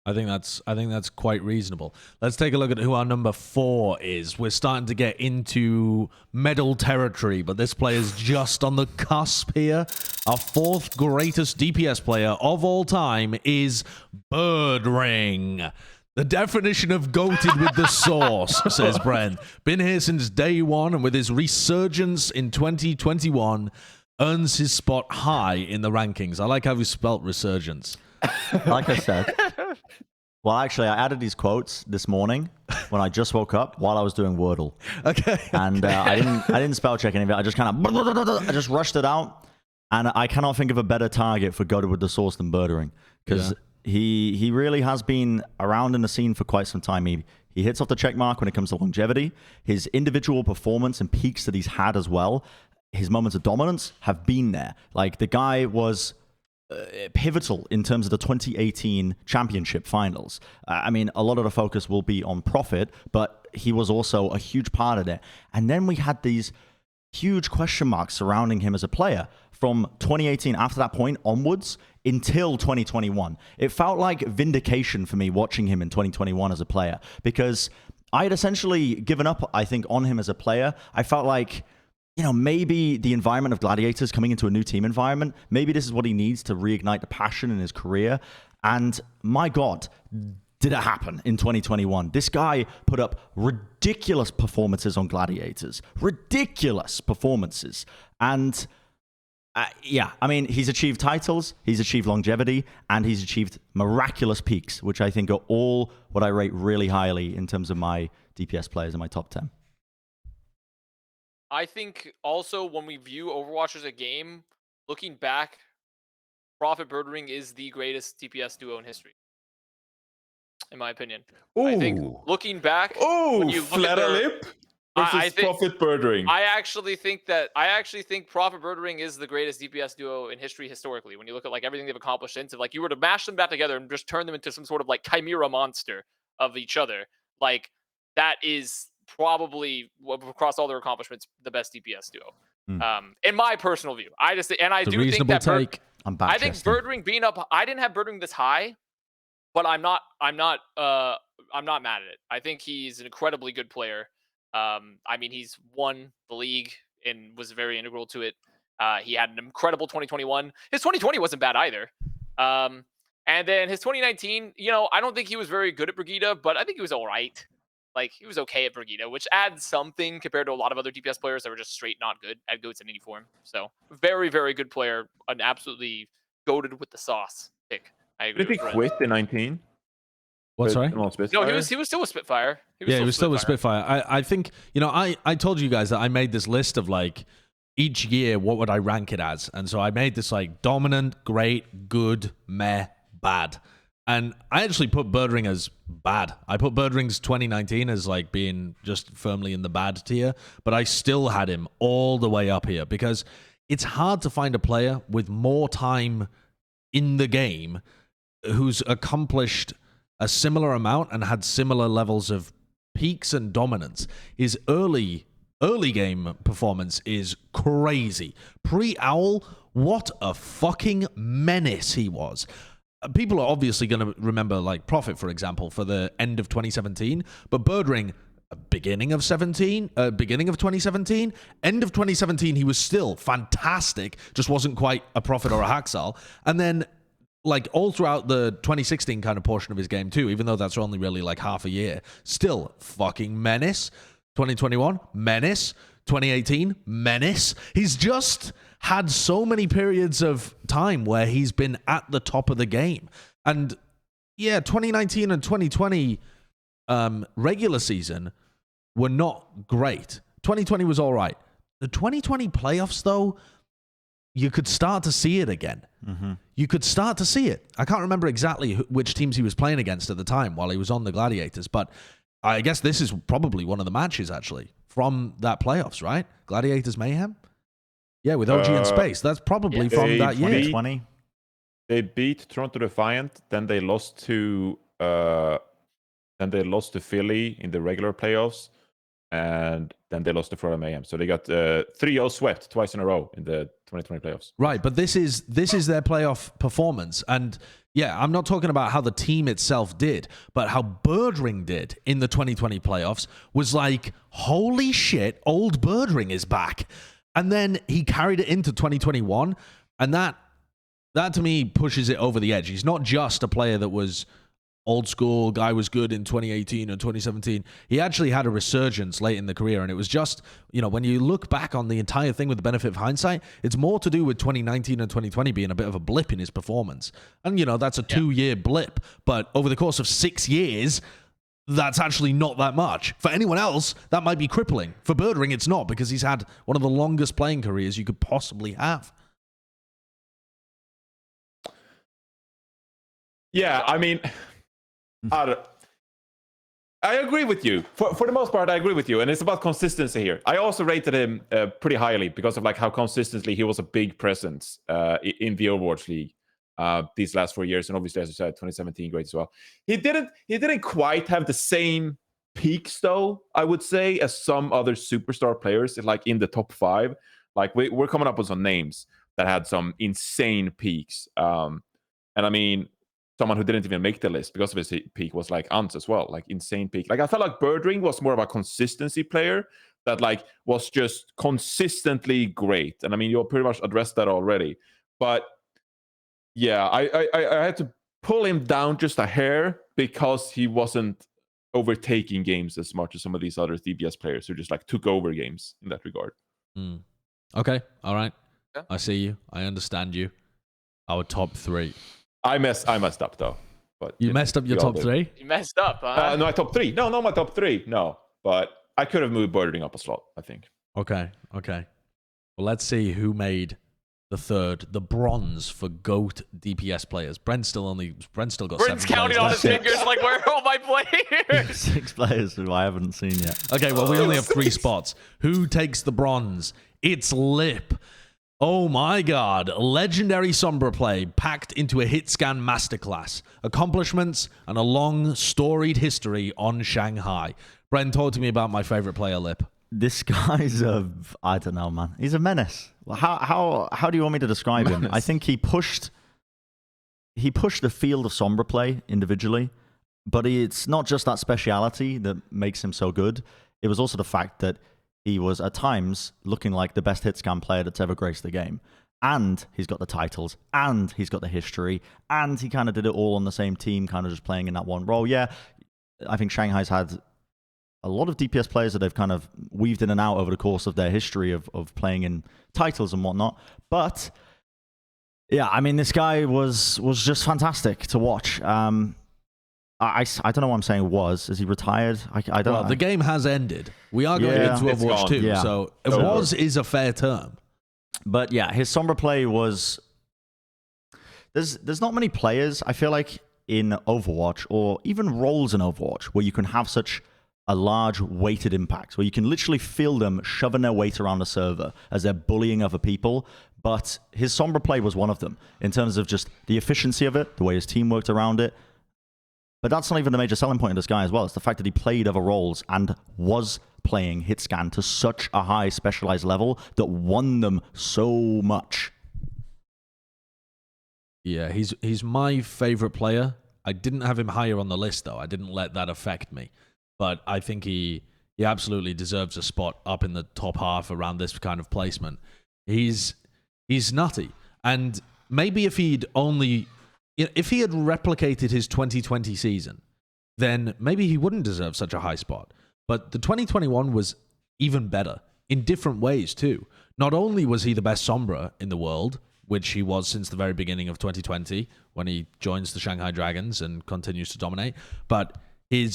A: I think that's quite reasonable. Let's take a look at who our number 4 is. We're starting to get into medal territory, but this player is just on the cusp here. Our 4th greatest DPS player of all time is Birdring. The definition of goated with the sauce, says Bren. Been here since day one, and with his resurgence in 2021, earns his spot high in the rankings. I like how you spelt resurgence.
C: Like I said. Well, actually, I added these quotes this morning when I just woke up while I was doing Wordle.
A: Okay.
C: And I didn't spell check any of it. I just I just rushed it out. And I cannot think of a better target for Goated with the Sauce than Birdering. Because he really has been around in the scene for quite some time. He hits off the check mark when it comes to longevity. His individual performance and peaks that he's had as well, his moments of dominance have been there. Like, the guy was pivotal in terms of the 2018 championship finals. I mean, a lot of the focus will be on Profit, but he was also a huge part of it. And then we had these huge question marks surrounding him as a player from 2018, after that point onwards, until 2021. It felt like vindication for me watching him in 2021 as a player, because I had essentially given up, I think, on him as a player. I felt like, you know, maybe the environment of Gladiators, coming into a new team environment, maybe this is what he needs to reignite the passion in his career. And my God, did it happen in 2021? This guy put up ridiculous performances on Gladiators. Ridiculous performances. And yeah, I mean, he's achieved titles, he's achieved longevity, and he's achieved miraculous peaks, which I think are all what I rate really highly in terms of my DPS players in my top 10.
B: I think also when we view Overwatch as a game, looking back, Prophet Birdring is the greatest DPS duo in history, in my opinion.
D: Ooh.
B: I think looking back,
D: oh,
B: when you look at
D: Flatterlip versus Prophet Birdring.
B: I actually think Prophet Birdring is the greatest DPS duo in history historically. When you look at like everything they've accomplished since, if like you were to mash them back together and just turn them into some sort of like chimera monster of each other, like that is probably across all their accomplishments the best DPS duo. In my personal view, I do think that I think Birdring being up, I didn't have Birdring this high, but I'm not mad at it. I think he's an incredibly good player. I mean, he's won the league and was very integral to it. He had an incredible 2021. His 2020 wasn't bad either. And then his 2019, you know, I don't think he was very good at Brigitte, but I think he was all right. Like, he was okay at Brigitte, which adds something compared to a lot of other DPS players that were just straight not good at Goats in any form. So, very, very good player. An absolutely goated with the sauce pick. I agree.
D: Did he quit in 19?
A: What, sorry?
B: No, he was still with Spitfire.
A: He was still with Spitfire. I think, you know, I told you guys that I made this list of, like, each year, what would I rank it as? And so I made this, like, dominant, great, good, meh, bad. And I actually put Birdring as bad. I put Birdring's 2019 as like being just firmly in the bad tier, but I still had him all the way up here because it's hard to find a player with more time in the game who's accomplished a similar amount and had similar levels of peaks and dominance. His early game performance is crazy. Pre-Owl, what a fucking menace he was. People are obviously going to remember, like, Prophet, for example, for the end of 2017, but Birdring, beginning of 2017, end of 2017, he was still fantastic, just wasn't quite a Prophet or a Haxal. And then, like, all throughout the 2016 kind of portion of his game, too, even though that's only really, like, half a year, still fucking menace. 2021, menace. 2018, menace. He's just had so many periods of time where he's been at the top of the game. And yeah, 2019 and 2020 regular season were not great. 2020 was all right. The 2020 playoffs, though, you could start to see it again. Mm-hmm. You could start to see it. I can't remember exactly which teams he was playing against at the time while he was on the Gladiators, but I guess this is probably one of the matches, actually, from that playoffs, right? Gladiators Mayhem? Yeah, with OG in space. That's probably from that year.
C: 2020.
D: They beat Toronto Defiant, then they lost to Philly in the regular playoffs, and then they lost to Florida Mayhem. So they got 3-0 swept twice in a row in the 2020 playoffs.
A: Right, but this is their playoff performance. And yeah, I'm not talking about how the team itself did, but how Birdring did in the 2020 playoffs was like, holy shit, old Birdring is back. And then he carried it into 2021, and that to me pushes it over the edge. He's not just a player that was old school, guy was good in 2018 or 2017. He actually had a resurgence late in the career, and it was just, when you look back on the entire thing with the benefit of hindsight, it's more to do with 2019 and 2020 being a bit of a blip in his performance. And, that's a 2-year blip, but over the course of 6 years, that's actually not that much. For anyone else, that might be crippling. For Birdring, it's not, because he's had one of the longest playing careers you could possibly have.
D: Yeah, I mean, I agree with you. For the most part, I agree with you. And it's about consistency here. I also rated him pretty highly because of like how consistently he was a big presence in the Overwatch League these last 4 years. And obviously, as you said, 2017 great as well. He didn't quite have the same peaks, though, I would say, as some other superstar players like in the top 5. Like we're coming up with some names that had some insane peaks. And I mean, someone who didn't even make the list because of his peak was like Ants as well, like insane peak. Like I felt like Birdring was more of a consistency player that like was just consistently great. And I mean, you pretty much addressed that already. But yeah, I had to pull him down just a hair because he wasn't overtaking games as much as some of these other DPS players who just like took over games in that regard.
A: Okay, all right.
B: Yeah.
A: I see you. I understand you. Our top 3.
D: I messed up though. But
A: you messed up your top 3?
B: You messed up, huh?
D: No, my top 3. No, not my top 3. No, but I could have moved Birdring up a slot, I think.
A: Okay. Well, let's see who made the third, the bronze for GOAT DPS players. Bren's still got
B: Bren's
A: 7
B: counting on his fingers like, where are all my players?
C: 6 players who I haven't seen yet.
A: Okay, well, we only have 3 spots. Who takes the bronze? It's Lip. Oh my god, legendary Sombra play packed into a hit scan masterclass, accomplishments, and a long, storied history on Shanghai. Bren, talk to me about my favorite player, Lip.
C: This guy's I don't know, man. He's a menace. How do you want me to describe him? I think he pushed the field of Sombra play individually, but it's not just that speciality that makes him so good. It was also the fact that he was at times looking like the best hit scan player that's ever graced the game. And he's got the titles, and he's got the history, and he kind of did it all on the same team, kind of just playing in that one role. Yeah, I think Shanghai's had a lot of DPS players that they've kind of weaved in and out over the course of their history of playing in titles and whatnot. But yeah, I mean, this guy was just fantastic to watch. I don't know what I'm saying was. Is he retired? I don't know.
A: Well, the game has ended. We are going into Overwatch 2, so was is a fair term.
C: But yeah, his Sombra play was... There's not many players, I feel like, in Overwatch, or even roles in Overwatch, where you can have such a large weighted impact, where you can literally feel them shoving their weight around the server as they're bullying other people. But his Sombra play was one of them, in terms of just the efficiency of it, the way his team worked around it. But that's not even the major selling point of this guy as well. It's the fact that he played other roles and was playing hit scan to such a high specialized level that won them so much.
A: Yeah, he's my favorite player. I didn't have him higher on the list, though. I didn't let that affect me. But I think he absolutely deserves a spot up in the top half around this kind of placement. He's nutty. And maybe if he had replicated his 2020 season, then maybe he wouldn't deserve such a high spot. But the 2021 was even better in different ways, too. Not only was he the best Sombra in the world, which he was since the very beginning of 2020, when he joins the Shanghai Dragons and continues to dominate, but in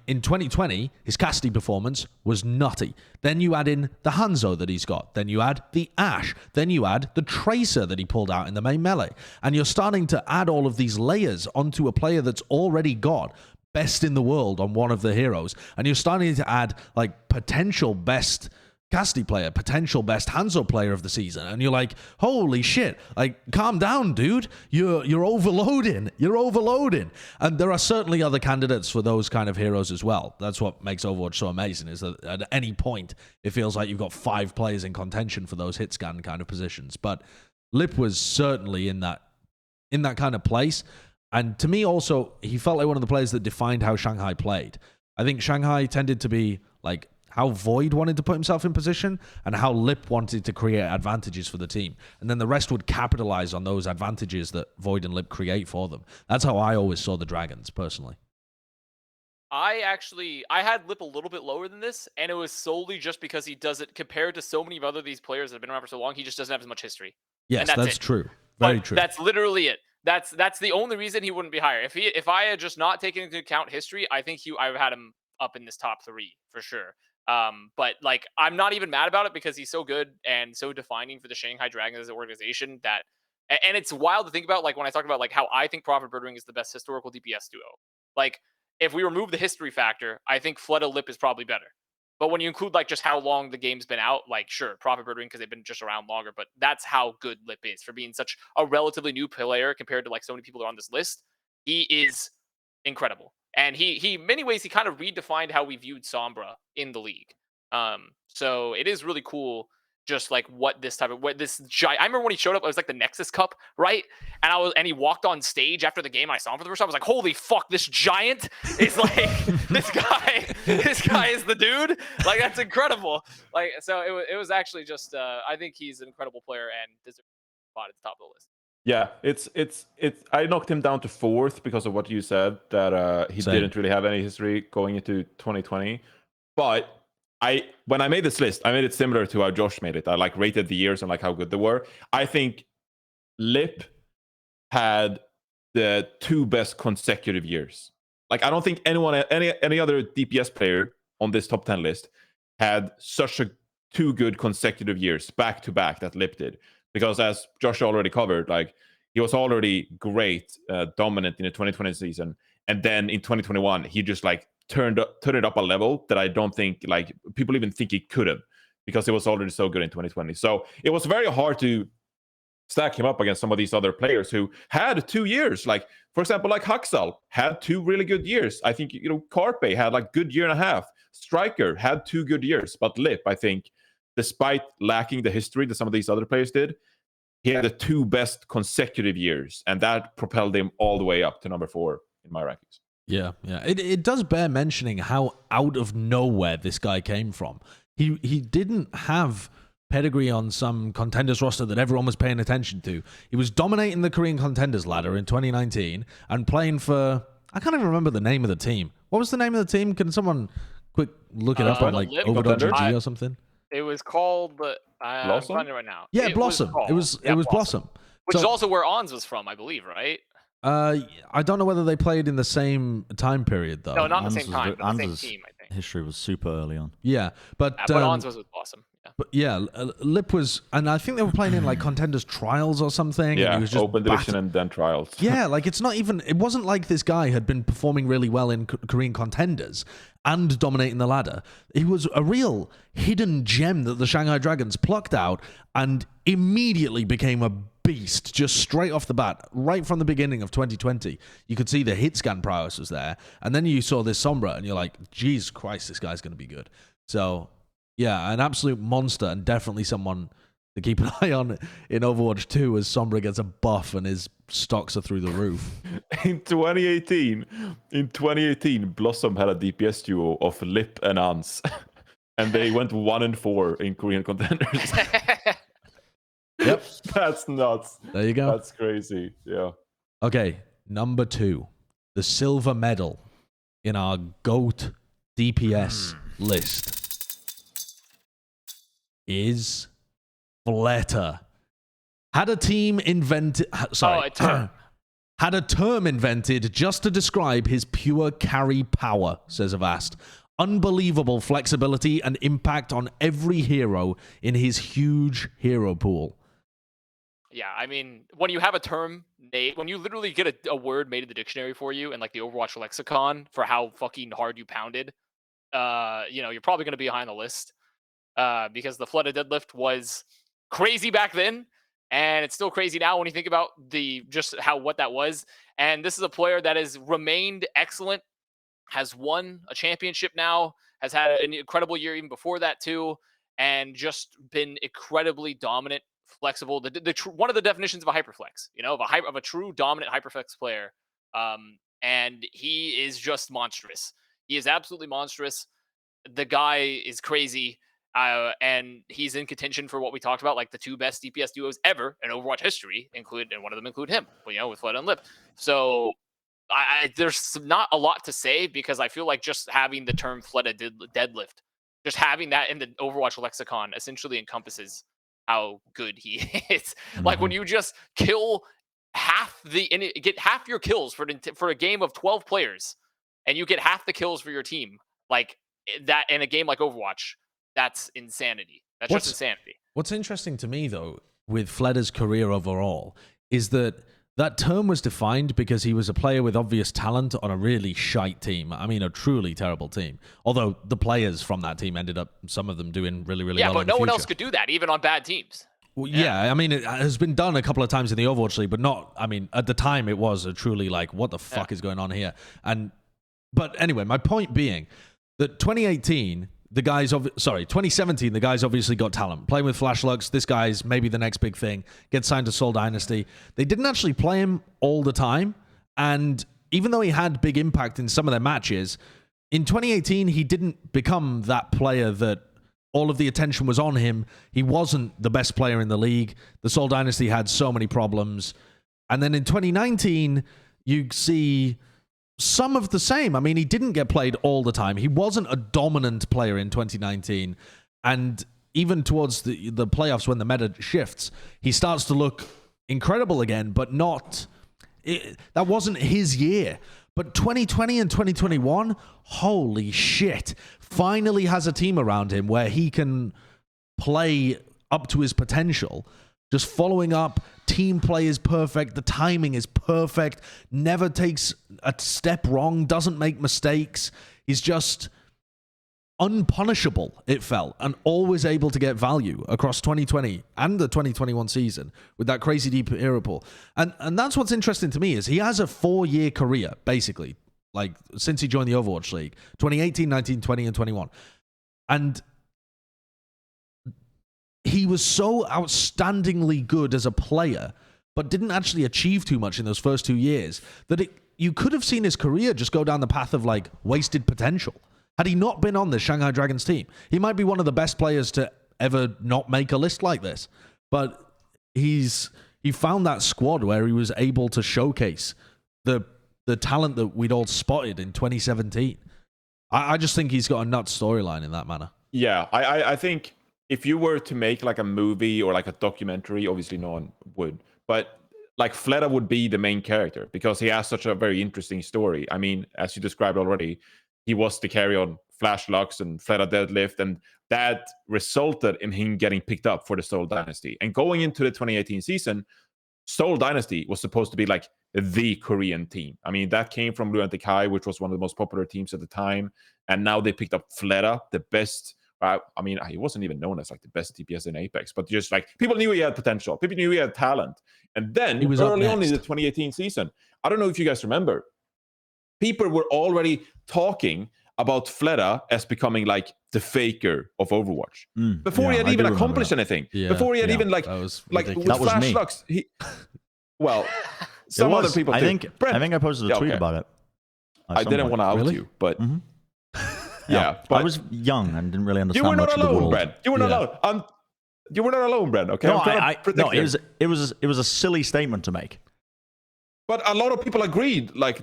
A: 2020, his Cassidy performance was nutty. Then you add in the Hanzo that he's got. Then you add the Ashe. Then you add the Tracer that he pulled out in the main melee. And you're starting to add all of these layers onto a player that's already got best in the world on one of the heroes, and you're starting to add like potential best Cassidy player, potential best Hanzo player of the season, and you're like, holy shit, like, calm down, dude. You're overloading. You're overloading. And there are certainly other candidates for those kind of heroes as well. That's what makes Overwatch so amazing, is that at any point, it feels like you've got 5 players in contention for those hit scan kind of positions. But Lip was certainly in that kind of place. And to me also, he felt like one of the players that defined how Shanghai played. I think Shanghai tended to be like how Void wanted to put himself in position and how Lip wanted to create advantages for the team. And then the rest would capitalize on those advantages that Void and Lip create for them. That's how I always saw the Dragons, personally.
B: I had Lip a little bit lower than this, and it was solely just because he does it compared to so many of these players that have been around for so long. He just doesn't have as much history.
A: Yes, that's true. Very true.
B: That's literally it. That's the only reason he wouldn't be higher. If I had just not taken into account history, I think I would have had him up in this top 3 for sure. But like, I'm not even mad about it because he's so good and so defining for the Shanghai Dragons as an organization that, and it's wild to think about, like when I talk about like how I think Prophet Birdwing is the best historical DPS duo. Like, if we remove the history factor, I think Fleta Lip is probably better. But when you include like just how long the game's been out, like sure, Prophet Birdwing because they've been just around longer, but that's how good Lip is for being such a relatively new player compared to like so many people that are on this list. He is incredible. And he many ways, he kind of redefined how we viewed Sombra in the league. So it is really cool, just like I remember when he showed up, it was like the Nexus Cup, right? And he walked on stage after the game. I saw him for the first time. I was like, holy fuck, this giant is like this guy is the dude. Like, that's incredible. Like, so it was actually just I think he's an incredible player and deserves a spot at the top of the list.
D: Yeah, it's I knocked him down to 4th because of what you said, that he didn't really have any history going into 2020. But when I made this list, I made it similar to how Josh made it. I like rated the years and like how good they were. I think Lip had the 2 best consecutive years. Like, I don't think any other DPS player on this top 10 list had such 2 good consecutive years back to back that Lip did. Because as Josh already covered, like, he was already great, dominant in the 2020 season, and then in 2021 he just like turned it up a level that I don't think like people even think he could have, because it was already so good in 2020. So it was very hard to stack him up against some of these other players who had 2 years. Like, for example, like Haxal had 2 really good years. I think, Carpe had like good year and a half. Striker had 2 good years, but Lip, I think, despite lacking the history that some of these other players did, he had the 2 best consecutive years, and that propelled him all the way up to number 4 in my rankings.
A: Yeah. It does bear mentioning how out of nowhere this guy came from. He didn't have pedigree on some contenders roster that everyone was paying attention to. He was dominating the Korean contenders ladder in 2019 and playing for, I can't even remember the name of the team. What was the name of the team? Can someone quick look it up on like Overwatch GG or something?
B: It was called I'm finding it right now.
A: Yeah, Blossom. It was Blossom.
B: Which is also where Ons was from, I believe, right?
A: I don't know whether they played in the same time period though.
B: No, not the same time, but the same team, I think.
C: History was super early on.
A: Yeah, but
B: Ons was with Blossom. Yeah.
A: But yeah, Lip was, and I think they were playing in like Contenders Trials or something.
D: Yeah,
A: and he was just
D: Open Division and then Trials.
A: Yeah, like it wasn't like this guy had been performing really well in Korean Contenders and dominating the ladder. He was a real hidden gem that the Shanghai Dragons plucked out and immediately became a beast just straight off the bat. Right from the beginning of 2020, you could see the hit scan prowess was there, and then you saw this Sombra and you're like, Jesus Christ, this guy's going to be good. So yeah, an absolute monster, and definitely someone to keep an eye on in Overwatch 2 as Sombra gets a buff and his stocks are through the roof.
D: In 2018, Blossom had a DPS duo of Lip and Ans, and they went 1-4 in Korean contenders.
A: Yep.
D: That's nuts.
A: There you go.
D: That's crazy. Yeah.
A: Okay, number 2, the silver medal in our GOAT DPS list is Fleta. Had a term invented just to describe his pure carry power, says Avast. Unbelievable flexibility and impact on every hero in his huge hero pool.
B: Yeah, I mean, when you have a term made, when you literally get a word made in the dictionary for you and like the Overwatch lexicon for how fucking hard you pounded, you're probably going to be high on the list because the flooded deadlift was crazy back then, and it's still crazy now when you think about what that was. And this is a player that has remained excellent, has won a championship now, has had an incredible year even before that too, and just been incredibly dominant, flexible. One of the definitions of a hyperflex, of a true dominant hyperflex player. And he is just monstrous. He is absolutely monstrous. The guy is crazy. And he's in contention for what we talked about, like the 2 best DPS duos ever in Overwatch history, and one of them include him, with Flood and Lip. So there's not a lot to say because I feel like just having the term flooded deadlift, just having that in the Overwatch lexicon essentially encompasses how good he is. Like when you just kill get half your kills for a game of 12 players, and you get half the kills for your team, like that in a game like Overwatch, that's insanity. That's just insanity.
A: What's interesting to me though with Fleder's career overall is that term was defined because he was a player with obvious talent on a really shite team. I mean, a truly terrible team. Although the players from that team ended up, some of them doing really, really well.
B: Yeah, but no one else could do that, even on bad teams.
A: Well, yeah, I mean, it has been done a couple of times in the Overwatch League, but not, I mean, at the time it was a truly like, what the fuck is going on here? But anyway, my point being that 2017, the guys obviously got talent. Playing with Flashlux, this guy's maybe the next big thing. Gets signed to Seoul Dynasty. They didn't actually play him all the time. And even though he had big impact in some of their matches, in 2018, he didn't become that player that all of the attention was on him. He wasn't the best player in the league. The Seoul Dynasty had so many problems. And then in 2019, you see some of the same. I mean, he didn't get played all the time. He wasn't a dominant player in 2019. And even towards the playoffs when the meta shifts, he starts to look incredible again, but that wasn't his year. But 2020 and 2021, holy shit, finally has a team around him where he can play up to his potential. Just following up, team play is perfect, the timing is perfect, never takes a step wrong, doesn't make mistakes. He's just unpunishable, it felt, and always able to get value across 2020 and the 2021 season with that crazy deep hero pool. And that's what's interesting to me is he has a 4-year career, basically, like since he joined the Overwatch League, 2018, 19, 20, and 21. And he was so outstandingly good as a player, but didn't actually achieve too much in those first 2 years that you could have seen his career just go down the path of like wasted potential. Had he not been on the Shanghai Dragons team, he might be one of the best players to ever not make a list like this. But he found that squad where he was able to showcase the talent that we'd all spotted in 2017. I just think he's got a nuts storyline in that manner.
D: Yeah, I think if you were to make like a movie or like a documentary, obviously no one would, but like Fleda would be the main character because he has such a very interesting story. I mean, as you described already, he was the carry on Flashlux and Fleda deadlift, and that resulted in him getting picked up for the Seoul Dynasty. And going into the 2018 season, Seoul Dynasty was supposed to be like the Korean team. I mean, that came from Luantic High, which was one of the most popular teams at the time. And now they picked up Fleda, the best. I mean, he wasn't even known as like the best DPS in Apex, but just like people knew he had potential. People knew he had talent. And then
A: he was
D: early on in the 2018 season, I don't know if you guys remember, people were already talking about Fleda as becoming like the faker of Overwatch before he had even accomplished anything. Yeah, before he had even like with Flashlux. Well, some other people.
C: I think I posted a tweet about it.
D: I didn't want to out you, but. Yeah,
C: but I was young and didn't really understand.
D: You were not
C: much
D: alone,
C: of the world.
D: Bren. You were not alone. You were not alone, Bren. Okay.
C: No, it was a silly statement to make.
D: But a lot of people agreed. Like,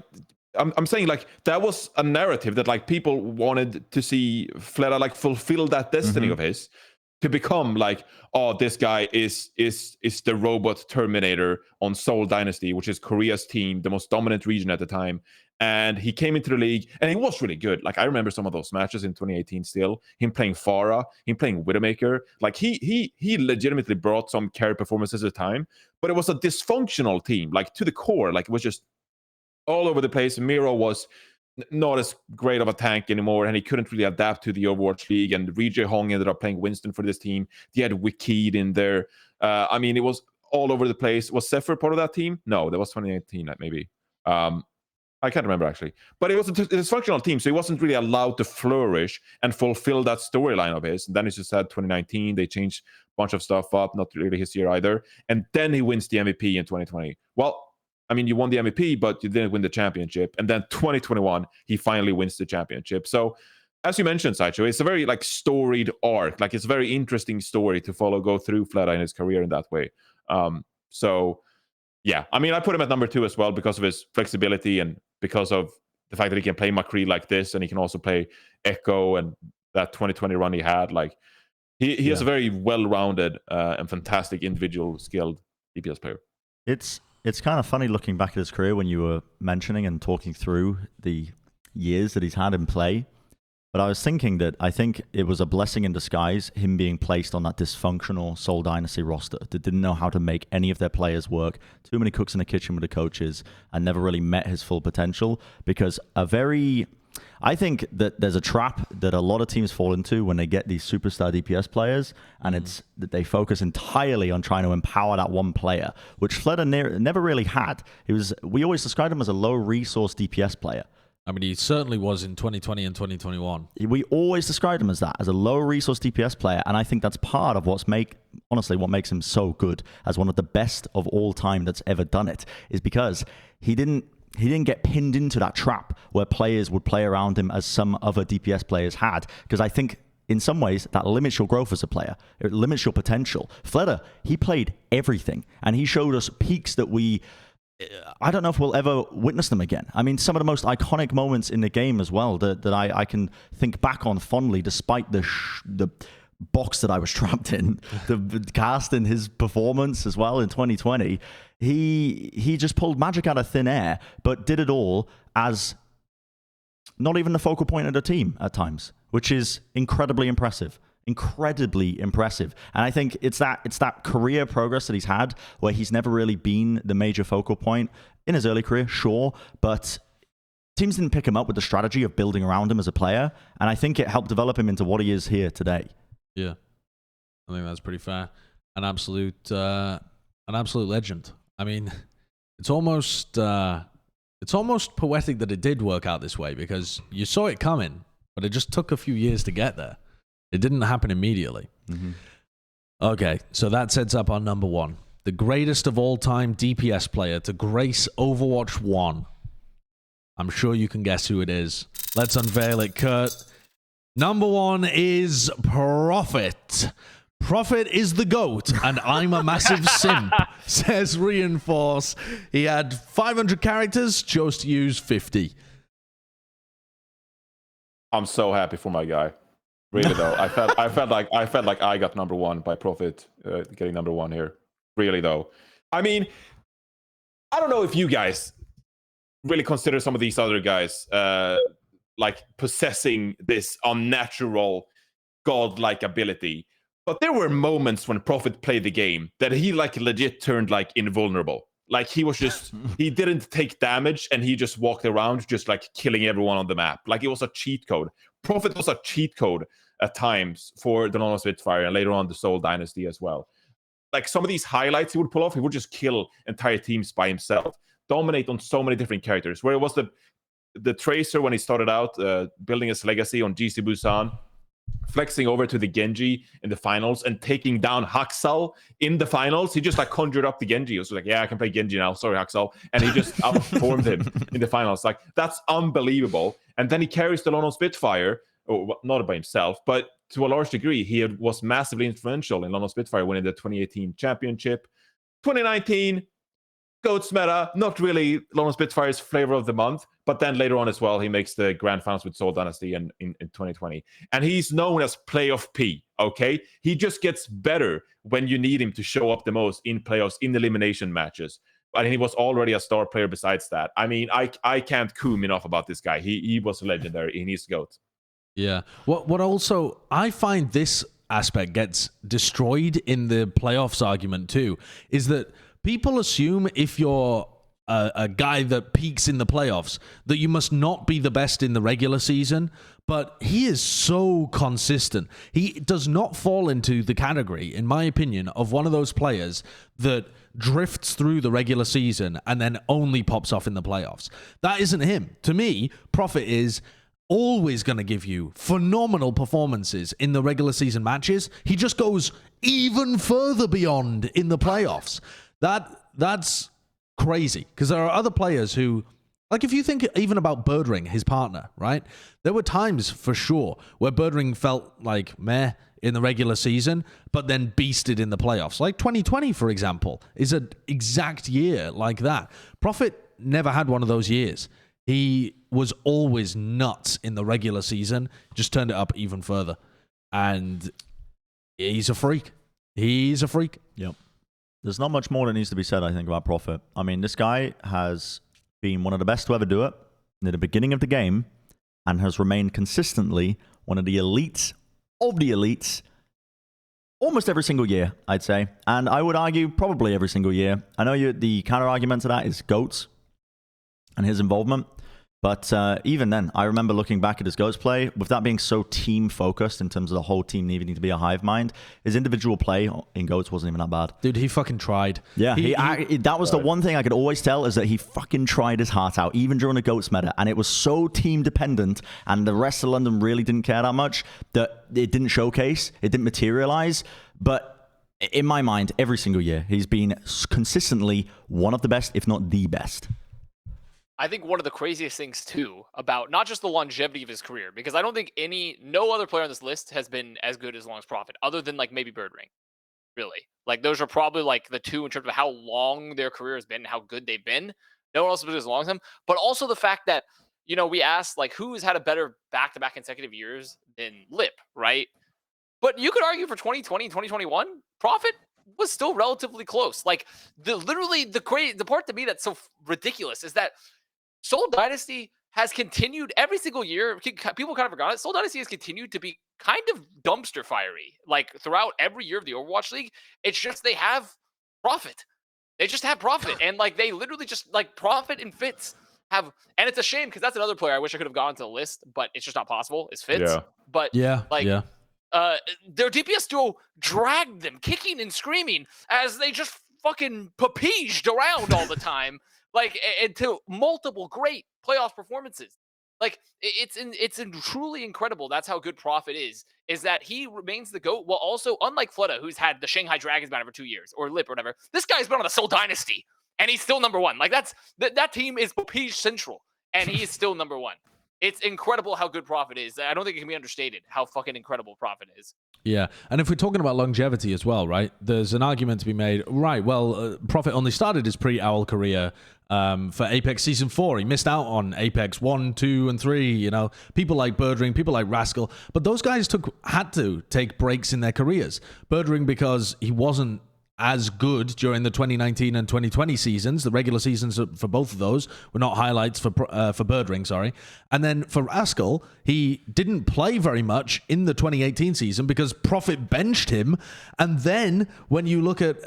D: I'm saying, like that was a narrative that like people wanted to see Fleda like fulfill that destiny of his to become like, oh, this guy is the robot Terminator on Seoul Dynasty, which is Korea's team, the most dominant region at the time. And he came into the league, and he was really good. Like, I remember some of those matches in 2018 still. Him playing Pharah, him playing Widowmaker. Like, he legitimately brought some carry performances at a time. But it was a dysfunctional team, like, to the core. Like, it was just all over the place. Miro was not as great of a tank anymore, and he couldn't really adapt to the Overwatch League. And Rejay Hong ended up playing Winston for this team. They had Wikid in there. I mean, it was all over the place. Was Zephyr part of that team? No, that was 2018, maybe. I can't remember, actually. But it was a dysfunctional team, so he wasn't really allowed to flourish and fulfill that storyline of his. And then it's just had 2019. They changed a bunch of stuff up, not really his year either. And then he wins the MVP in 2020. Well, I mean, you won the MVP, but you didn't win the championship. And then 2021, he finally wins the championship. So, as you mentioned, Sideshow, it's a very storied arc. Like, it's a very interesting story to go through Fleta in his career in that way. So, yeah, I mean, I put him at number 2 as well because of his flexibility and because of the fact that he can play McCree like this, and he can also play Echo and that 2020 run he had. Like, he has a very well-rounded and fantastic individual skilled DPS player.
C: It's kind of funny looking back at his career when you were mentioning and talking through the years that he's had in play. But I was thinking that I think it was a blessing in disguise, him being placed on that dysfunctional Seoul Dynasty roster that didn't know how to make any of their players work. Too many cooks in the kitchen with the coaches, and never really met his full potential. Because I think that there's a trap that a lot of teams fall into when they get these superstar DPS players, and it's that they focus entirely on trying to empower that one player, which Fleta never really had. We always described him as a low-resource DPS player.
A: I mean, he certainly was in 2020 and 2021.
C: We always described him as that, as a low-resource DPS player, and I think that's part of what makes him so good, as one of the best of all time that's ever done it, is because he didn't get pinned into that trap where players would play around him as some other DPS players had, because I think in some ways that limits your growth as a player. It limits your potential. Fleta, he played everything, and he showed us peaks that I don't know if we'll ever witness them again. I mean, some of the most iconic moments in the game as well that I can think back on fondly, despite the box that I was trapped in, the cast in his performance as well in 2020. He just pulled magic out of thin air, but did it all as not even the focal point of the team at times, which is incredibly impressive. And I think it's that career progress that he's had where he's never really been the major focal point in his early career, sure, but teams didn't pick him up with the strategy of building around him as a player, and I think it helped develop him into what he is here today.
A: Yeah, I think that's pretty fair. An absolute legend. I mean, it's almost poetic that it did work out this way, because you saw it coming, but it just took a few years to get there. It didn't happen immediately. Mm-hmm. Okay, so that sets up our number 1. The greatest of all time DPS player to grace Overwatch 1. I'm sure you can guess who it is. Let's unveil it, Kurt. Number 1 is Prophet. Prophet is the GOAT, and I'm a massive simp, says Reinforce. He had 500 characters, chose to use 50.
D: I'm so happy for my guy. Really though, I felt like I got number 1 by Prophet getting number 1 here. Really though, I mean, I don't know if you guys really consider some of these other guys like possessing this unnatural godlike ability, but there were moments when Prophet played the game that he legit turned invulnerable. Like, he was just he didn't take damage, and he just walked around just killing everyone on the map. Like, it was a cheat code. Prophet was a cheat code at times for the London Spitfire, and later on the Seoul Dynasty as well. Like, some of these highlights he would pull off, he would just kill entire teams by himself, dominate on so many different characters. Where it was the Tracer when he started out, building his legacy on GC Busan, flexing over to the Genji in the finals and taking down Haksal in the finals. He just conjured up the Genji. He was like, yeah, I can play Genji now. Sorry, Haksal. And he just outperformed him in the finals. Like, that's unbelievable. And then he carries the London Spitfire, not by himself, but to a large degree, he was massively influential in London Spitfire winning the 2018 championship. 2019, GOAT's meta, not really London Spitfire's flavor of the month, but then later on as well, he makes the grand finals with Seoul Dynasty in 2020. And he's known as Playoff P, okay? He just gets better when you need him to show up the most in playoffs, in elimination matches. and he was already a star player besides that. I mean, I can't coom enough about this guy. He was legendary. He needs to go.
A: Yeah. What also, I find this aspect gets destroyed in the playoffs argument too, is that people assume if you're a guy that peaks in the playoffs, that you must not be the best in the regular season. But he is so consistent. He does not fall into the category, in my opinion, of one of those players that drifts through the regular season and then only pops off in the playoffs. That isn't him. To me, Prophet is always going to give you phenomenal performances in the regular season matches. He just goes even further beyond in the playoffs. That's crazy, because there are other players who, like if you think even about Birdring, his partner, right? There were times for sure where Birdring felt like meh in the regular season, but then beasted in the playoffs. Like 2020, for example, is an exact year like that. Prophet never had one of those years. He was always nuts in the regular season, just turned it up even further. And he's a freak. He's a freak.
C: Yep. There's not much more that needs to be said, I think, about Prophet. I mean, this guy has been one of the best to ever do it near the beginning of the game and has remained consistently one of the elites of the elites almost every single year, I'd say. And I would argue probably every single year. I know the counter-argument to that is GOATS and his involvement. But even then, I remember looking back at his GOATS play, with that being so team-focused in terms of the whole team needing to be a hive mind, his individual play in GOATS wasn't even that bad.
A: Dude, he fucking tried.
C: Yeah, that was the one thing I could always tell, is that he fucking tried his heart out, even during the GOATS meta. And it was so team-dependent, and the rest of London really didn't care that much, that it didn't showcase, it didn't materialize. But in my mind, every single year, he's been consistently one of the best, if not the best.
B: I think one of the craziest things too about not just the longevity of his career, because I don't think no other player on this list has been as good as long as Prophet, other than like maybe Birdring. Really, like those are probably like the two in terms of how long their career has been, and how good they've been. No one else has been as long as him, but also the fact that, you know, we asked like who's had a better back-to-back consecutive years than Lip, right? But you could argue for 2020 and 2021, Prophet was still relatively close. Like the part to me that's so ridiculous is that Seoul Dynasty has continued every single year. People kind of forgot it. Seoul Dynasty has continued to be kind of dumpster fiery, like throughout every year of the Overwatch League. It's just they have Prophet. They just have Prophet, and like they literally just like Prophet and Fitz have. And it's a shame because that's another player I wish I could have gone to the list, but it's just not possible. It's Fitz.
D: Yeah.
B: But
A: yeah,
B: their DPS duo dragged them, kicking and screaming as they just fucking papeged around all the time. Like, into multiple great playoff performances. Like, it's truly incredible. That's how good Prophet is that he remains the GOAT, while also, unlike Flutta, who's had the Shanghai Dragons banner for 2 years, or Lip or whatever, this guy's been on the Seoul Dynasty, and he's still number one. Like, that team is Papige Central, and he is still number one. It's incredible how good Prophet is. I don't think it can be understated how fucking incredible Prophet is.
A: Yeah, and if we're talking about longevity as well, right, there's an argument to be made, right, well, Prophet only started his pre-Owl career for Apex Season 4. He missed out on Apex 1, 2, and 3, you know, people like Birdring, people like Rascal, but those guys had to take breaks in their careers. Birdring because he wasn't as good during the 2019 and 2020 seasons. The regular seasons for both of those were not highlights for Birdring, sorry. And then for Rascal, he didn't play very much in the 2018 season because Prophet benched him. And then when you look at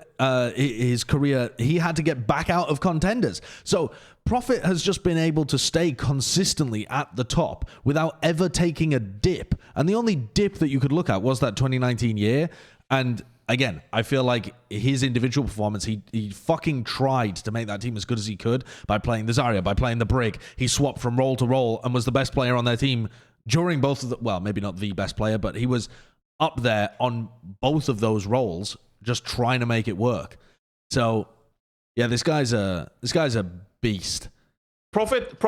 A: his career, he had to get back out of contenders. So Prophet has just been able to stay consistently at the top without ever taking a dip. And the only dip that you could look at was that 2019 year. And again, I feel like his individual performance, he fucking tried to make that team as good as he could by playing the Zarya, by playing the Brig. He swapped from role to role and was the best player on their team during both of the, well, maybe not the best player, but he was up there on both of those roles, just trying to make it work. So, yeah, this guy's a beast.
D: Prophet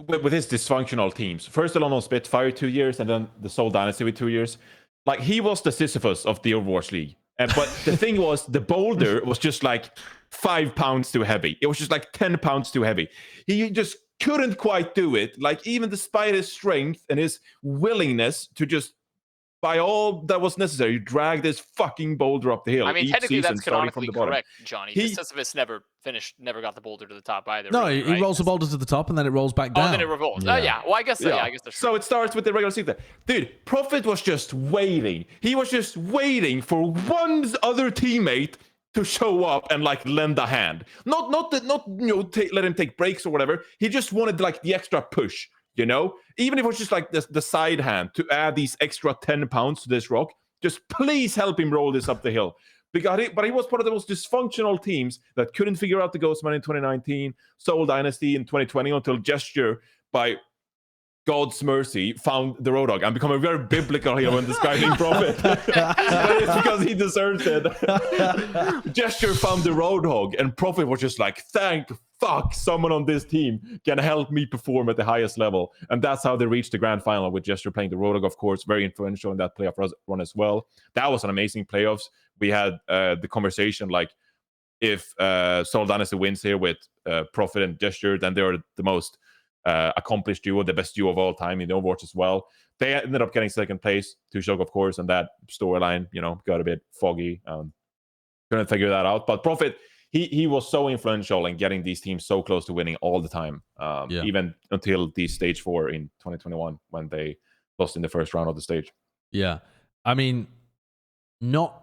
D: with his dysfunctional teams. First the London Spitfire 2 years, and then the Seoul Dynasty with 2 years. Like, he was the Sisyphus of the Overwatch League. But the thing was, the boulder was just like 5 pounds too heavy. It was just like 10 pounds too heavy. He just couldn't quite do it. Like, even despite his strength and his willingness to just by all that was necessary, drag this fucking boulder up the hill.
B: I mean,
D: each
B: technically
D: season,
B: that's
D: starting from
B: canonically
D: the bottom.
B: correct, Johnny. Sisyphus never got the boulder to the top either.
A: No,
B: really,
A: he rolls the boulder to the top and then it rolls back down.
B: Oh, then it revolves. Oh, yeah. Well, I guess so. Yeah, I guess that's true.
D: So it starts with the regular season. Dude, Prophet was just waiting. He was just waiting for one other teammate to show up and like lend a hand. Not let him take breaks or whatever. He just wanted like the extra push. You know, even if it was just like the side hand to add these extra 10 pounds to this rock, just please help him roll this up the hill. But he was part of the most dysfunctional teams that couldn't figure out the Ghostman in 2019, Soul Dynasty in 2020, until Gesture, by God's mercy, found the Roadhog and become a very biblical hero in describing Prophet. But it's because he deserves it. Gesture found the Roadhog, and Prophet was just like, thank fuck, someone on this team can help me perform at the highest level. And that's how they reached the grand final, with Gesture playing the Roadhog, of course, very influential in that playoff run as well. That was an amazing playoffs. We had the conversation like, if Soul Dynasty wins here with Prophet and Gesture, then they're the most accomplished duo, the best duo of all time in Overwatch as well. They ended up getting second place, Tushok, of course, and that storyline, got a bit foggy. Couldn't figure that out. But Prophet, he was so influential in getting these teams so close to winning all the time, even until the stage 4 in 2021 when they lost in the first round of the stage.
A: Yeah, I mean, not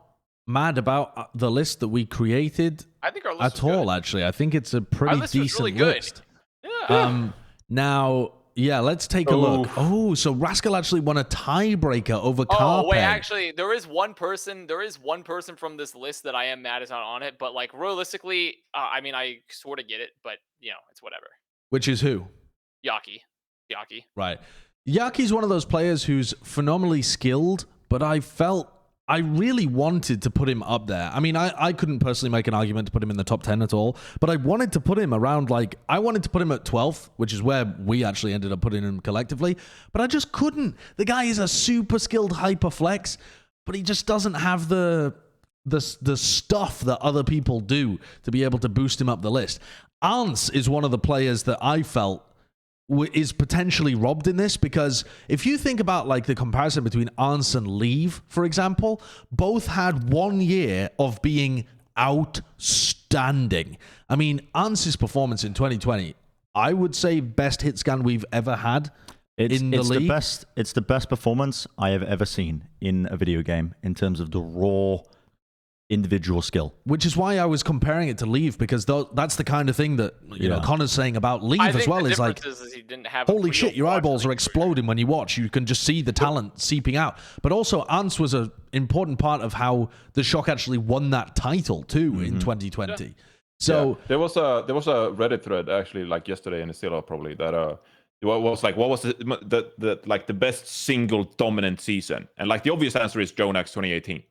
A: mad about the list that we created.
B: I think our list
A: at all. Actually, I think it's a pretty decent
B: really good.
A: list. Yeah. Now, let's take a look. Oh, so Rascal actually won a tiebreaker over Carpe.
B: Oh, wait, actually, there is one person from this list that I am mad is not on it, but like realistically, I mean, I sort of get it, but it's whatever.
A: Which is who?
B: Yaki.
A: Right. Yaki's one of those players who's phenomenally skilled, but I really wanted to put him up there. I mean, I couldn't personally make an argument to put him in the top 10 at all, but I wanted to put him around, I wanted to put him at 12th, which is where we actually ended up putting him collectively, but I just couldn't. The guy is a super skilled hyper flex, but he just doesn't have the stuff that other people do to be able to boost him up the list. Ance is one of the players that I felt is potentially robbed in this, because if you think about the comparison between Ance and Leave, for example, both had 1 year of being outstanding. I mean, Ance's performance in 2020, I would say best hit scan we've ever had in the league.
C: It's the best performance I have ever seen in a video game in terms of the raw individual skill,
A: which is why I was comparing it to Leave, because that's the kind of thing that Connor's saying about Leave as well. Is like,
B: is he didn't have
A: holy shit, your eyeballs are exploding when you watch. You can just see the talent seeping out. But also, Ance was an important part of how the Shock actually won that title too in 2020. Yeah. So
D: there was a Reddit thread actually yesterday, and it's still up probably, that what was the best single dominant season, and the obvious answer is Jonax 2018.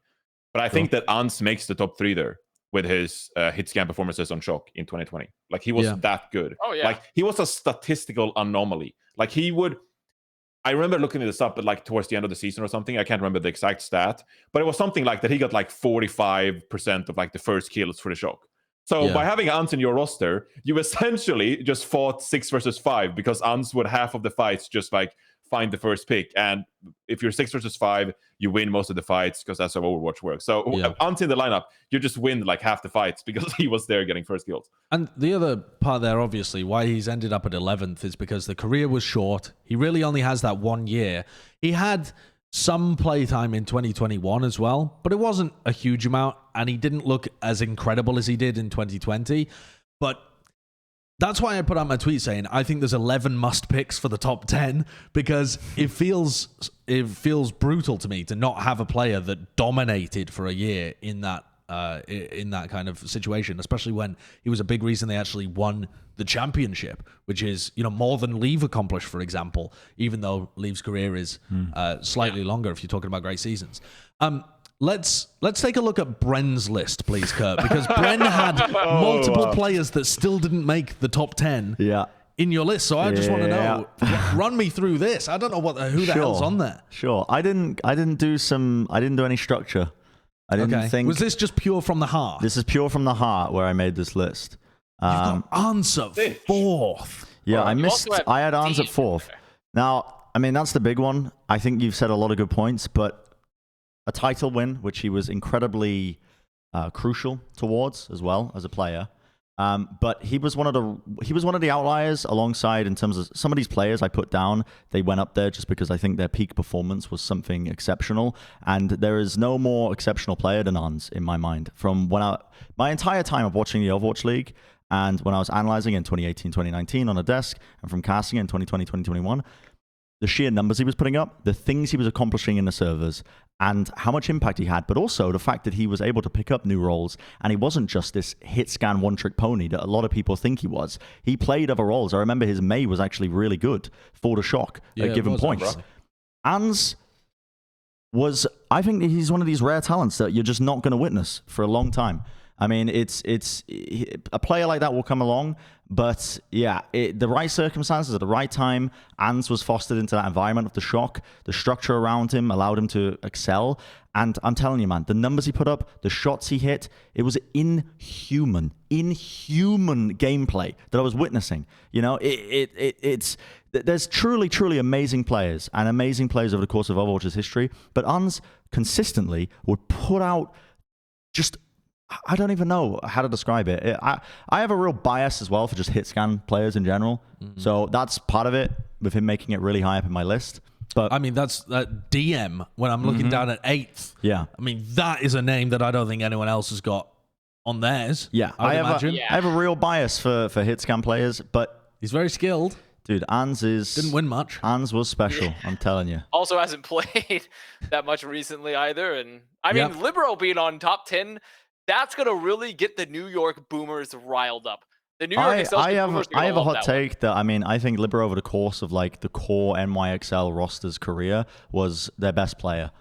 D: But I think that Ance makes the top 3 there with his hit scan performances on Shock in 2020. He was that good.
B: Oh, yeah.
D: He was a statistical anomaly. I remember looking this up at towards the end of the season or something. I can't remember the exact stat, but it was something like that. He got 45% of the first kills for the Shock. So by having Ance in your roster, you essentially just fought 6 versus 5, because Ance would half of the fights just find the first pick, and if you're 6 versus 5, you win most of the fights, because that's how Overwatch works. So Ance in the lineup, you just win half the fights because he was there getting first kills.
A: And the other part there, obviously, why he's ended up at 11th is because the career was short. He really only has that 1 year. He had some playtime in 2021 as well, but it wasn't a huge amount, and he didn't look as incredible as he did in 2020. But that's why I put out my tweet saying I think there's 11 must picks for the top 10, because it feels brutal to me to not have a player that dominated for a year in that kind of situation, especially when he was a big reason they actually won the championship, which is more than Leave accomplished, for example, even though Leave's career is slightly longer if you're talking about great seasons. Let's take a look at Bren's list, please, Kurt, because Bren had multiple players that still didn't make the top 10 in your list. So I just want to know, run me through this. I don't know who the hell's on there.
C: Sure. I didn't do any structure. I didn't think.
A: Was this just pure from the heart?
C: This is pure from the heart where I made this list.
A: You've got Ance at 4th.
C: Yeah, I had Ance at 4th. Now, I mean, that's the big one. I think you've said a lot of good points, but a title win, which he was incredibly crucial towards as well as a player. But he was one of the outliers alongside, in terms of some of these players I put down. They went up there just because I think their peak performance was something exceptional, and there is no more exceptional player than Ons in my mind. From my entire time of watching the Overwatch League, and when I was analyzing in 2018, 2019 on a desk, and from casting in 2020, 2021, the sheer numbers he was putting up, the things he was accomplishing in the servers, and how much impact he had, but also the fact that he was able to pick up new roles, and he wasn't just this hit scan one-trick pony that a lot of people think he was. He played other roles. I remember his Mei was actually really good for the shock at given points. Ans was, I think he's one of these rare talents that you're just not going to witness for a long time. I mean, it's a player like that will come along, but yeah, the right circumstances at the right time. Ans was fostered into that environment of the shock. The structure around him allowed him to excel. And I'm telling you, man, the numbers he put up, the shots he hit, it was inhuman gameplay that I was witnessing. You know, there's truly amazing players and amazing players over the course of Overwatch's history. But Ans consistently would put out just, I don't even know how to describe it. I have a real bias as well for just hit scan players in general. Mm-hmm. So that's part of it with him making it really high up in my list. But
A: I mean, that's DM when I'm looking down at 8th.
C: Yeah.
A: I mean, that is a name that I don't think anyone else has got on theirs.
C: Yeah. I have a real bias for hit scan players, but
A: he's very skilled.
C: Dude, Ans
A: didn't win much.
C: Ans was special, I'm telling you.
B: Also hasn't played that much recently either. And I mean, Libero being on top 10, that's going to really get the New York Boomers riled up. The New York Boomers
C: I have a hot take that, I mean, I think Libero over the course of like the core NYXL roster's career was their best player.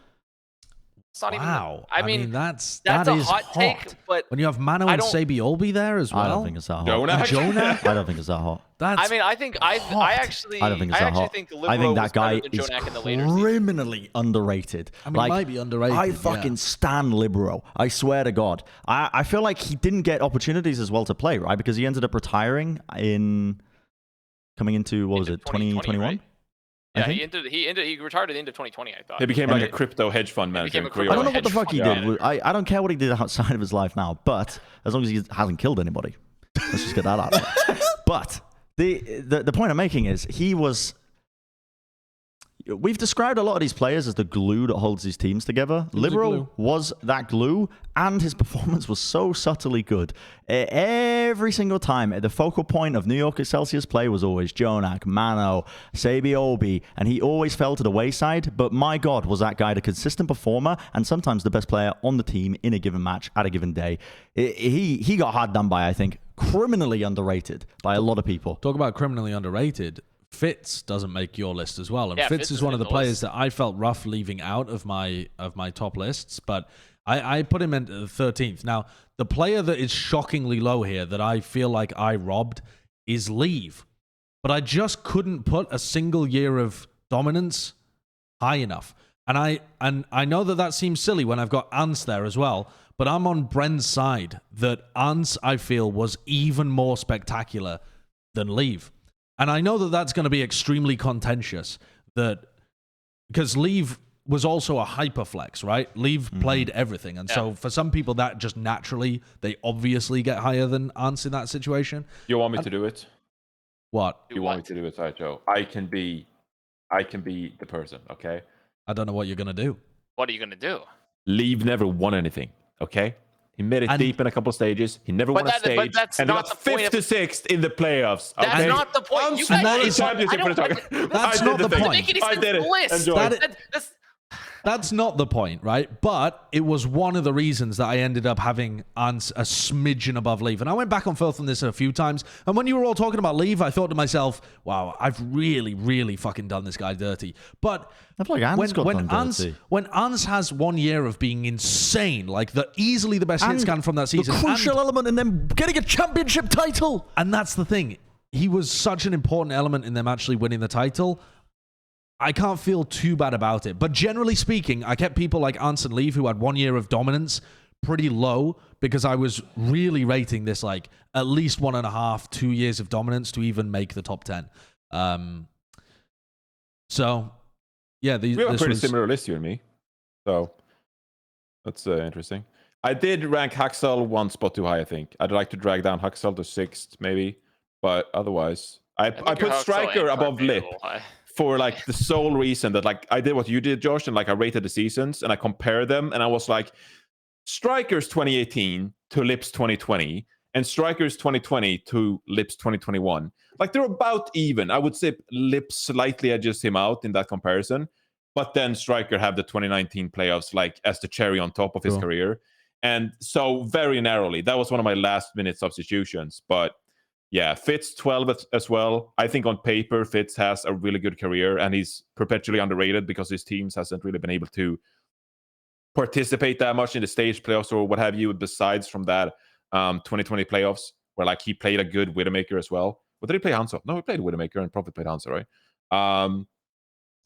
B: It's not
A: wow.
B: Even, I mean,
A: that's
B: a hot take, but
A: when you have Mano and Sabi Olby there as well.
C: I don't think it's that hot.
A: Jonah?
C: I don't think it's that hot.
B: I think I actually
C: I don't think it's that hot. I think that guy is criminally underrated.
A: I mean, he might be underrated.
C: I fucking stan Libero. I swear to God. I feel like he didn't get opportunities as well to play, right? Because he ended up retiring coming into, what was it, 2021? Right?
B: Yeah, he retired at the end of 2020, I thought.
D: He became like a crypto hedge fund manager.
C: I don't know what the fuck he did. I don't care what he did outside of his life now, but as long as he hasn't killed anybody. Let's just get that out of there. But the point I'm making is we've described a lot of these players as the glue that holds these teams together. Libero was that glue, and his performance was so subtly good. Every single time, the focal point of New York Excelsior's play was always Jonak, Mano, Sabi Olby, and he always fell to the wayside. But my God, was that guy the consistent performer and sometimes the best player on the team in a given match at a given day. He got hard done by, I think, criminally underrated by a lot of people.
A: Talk about criminally underrated. Fitz doesn't make your list as well, and Fitz is one of the players that I felt rough leaving out of my top lists, but I put him in 13th. Now, the player that is shockingly low here that I feel like I robbed is Leave, but I just couldn't put a single year of dominance high enough, and I know that seems silly when I've got Ants there as well, but I'm on Bren's side that Ants I feel was even more spectacular than Leave. And I know that that's going to be extremely contentious, because Leave was also a hyperflex, right? Leave played everything. And so for some people, that just naturally, they obviously get higher than Ants in that situation.
D: You want me to do it?
A: What?
D: You want me to do it, Sideshow? I can be the person, okay?
A: I don't know what you're going to do.
B: What are you going to do?
D: Leave never won anything, okay? He made it deep in a couple stages. He never won a stage. But that's and not the 5th to 6th in the playoffs. Okay?
B: That's not the point.
A: That's not the point.
D: I did it. Enjoy.
A: That's not the point, right? But it was one of the reasons that I ended up having Ants a smidgen above Leave. And I went back and forth on this a few times. And when you were all talking about Leave, I thought to myself, wow, I've really, really fucking done this guy dirty. But
C: I feel like Ants got done dirty.
A: When Ants has 1 year of being insane, like easily the best hit scan from that season.
C: The crucial element in them getting a championship title.
A: And that's the thing. He was such an important element in them actually winning the title. I can't feel too bad about it. But generally speaking, I kept people like Ants and Leave, who had 1 year of dominance, pretty low, because I was really rating this like at least 1.5, 2 years of dominance to even make the top 10. So, yeah.
D: We have a pretty similar list, you and me. So, That's interesting. I did rank Haxel one spot too high, I think. I'd like to drag down Haxel to 6th, maybe. But otherwise, I put Striker above Lip for like the sole reason that like I did what you did, Josh, and like I rated the seasons and I compared them and I was like, Striker's 2018 to Lip's 2020 and Striker's 2020 to Lip's 2021. Like they're about even. I would say Lip slightly edges him out in that comparison. But then Striker had the 2019 playoffs like as the cherry on top of his career. And so very narrowly, that was one of my last minute substitutions. But yeah, Fitz 12 as well. I think on paper, Fitz has a really good career and he's perpetually underrated because his teams hasn't really been able to participate that much in the stage playoffs or what have you, besides from that 2020 playoffs where like he played a good Widowmaker as well. But did he play Hanzo? No, he played Widowmaker and Prophet played Hanzo, right?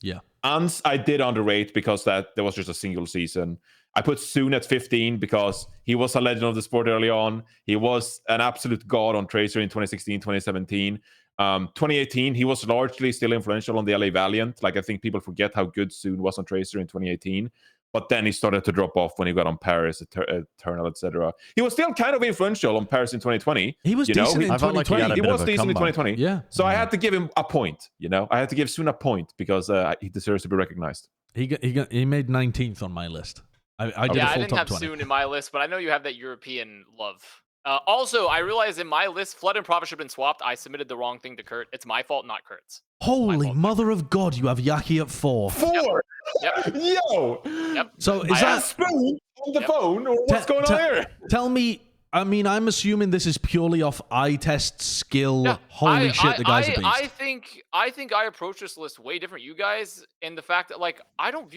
A: Yeah.
D: Ans I did underrate because there was just a single season. I put Soon at 15 because he was a legend of the sport early on. He was an absolute god on Tracer in 2016, 2017. 2018, he was largely still influential on the LA Valiant. Like I think people forget how good Soon was on Tracer in 2018. But then he started to drop off when he got on Paris, Eternal, etc. He was still kind of influential on Paris in 2020.
A: He was decent in 2020.
D: He was decent in 2020.
A: Yeah.
D: So I had to give him a point, I had to give Soon a point because he deserves to be recognized.
A: He made 19th on my list. I
B: didn't have Soon in my list, but I know you have that European love. Also, I realized in my list, Flood and Prophet should have been swapped. I submitted the wrong thing to Kurt. It's my fault, not Kurt's.
A: Holy mother of God, you have Yaki at 4.
D: 4?
B: Yep.
D: Yo!
B: Yep.
A: So is that
D: Spoon on the phone? Or what's going on here?
A: Tell me, I mean, I'm assuming this is purely off eye test skill.
B: Yeah.
A: Holy shit, the guy's a beast.
B: I think I approach this list way different you guys in the fact that like I don't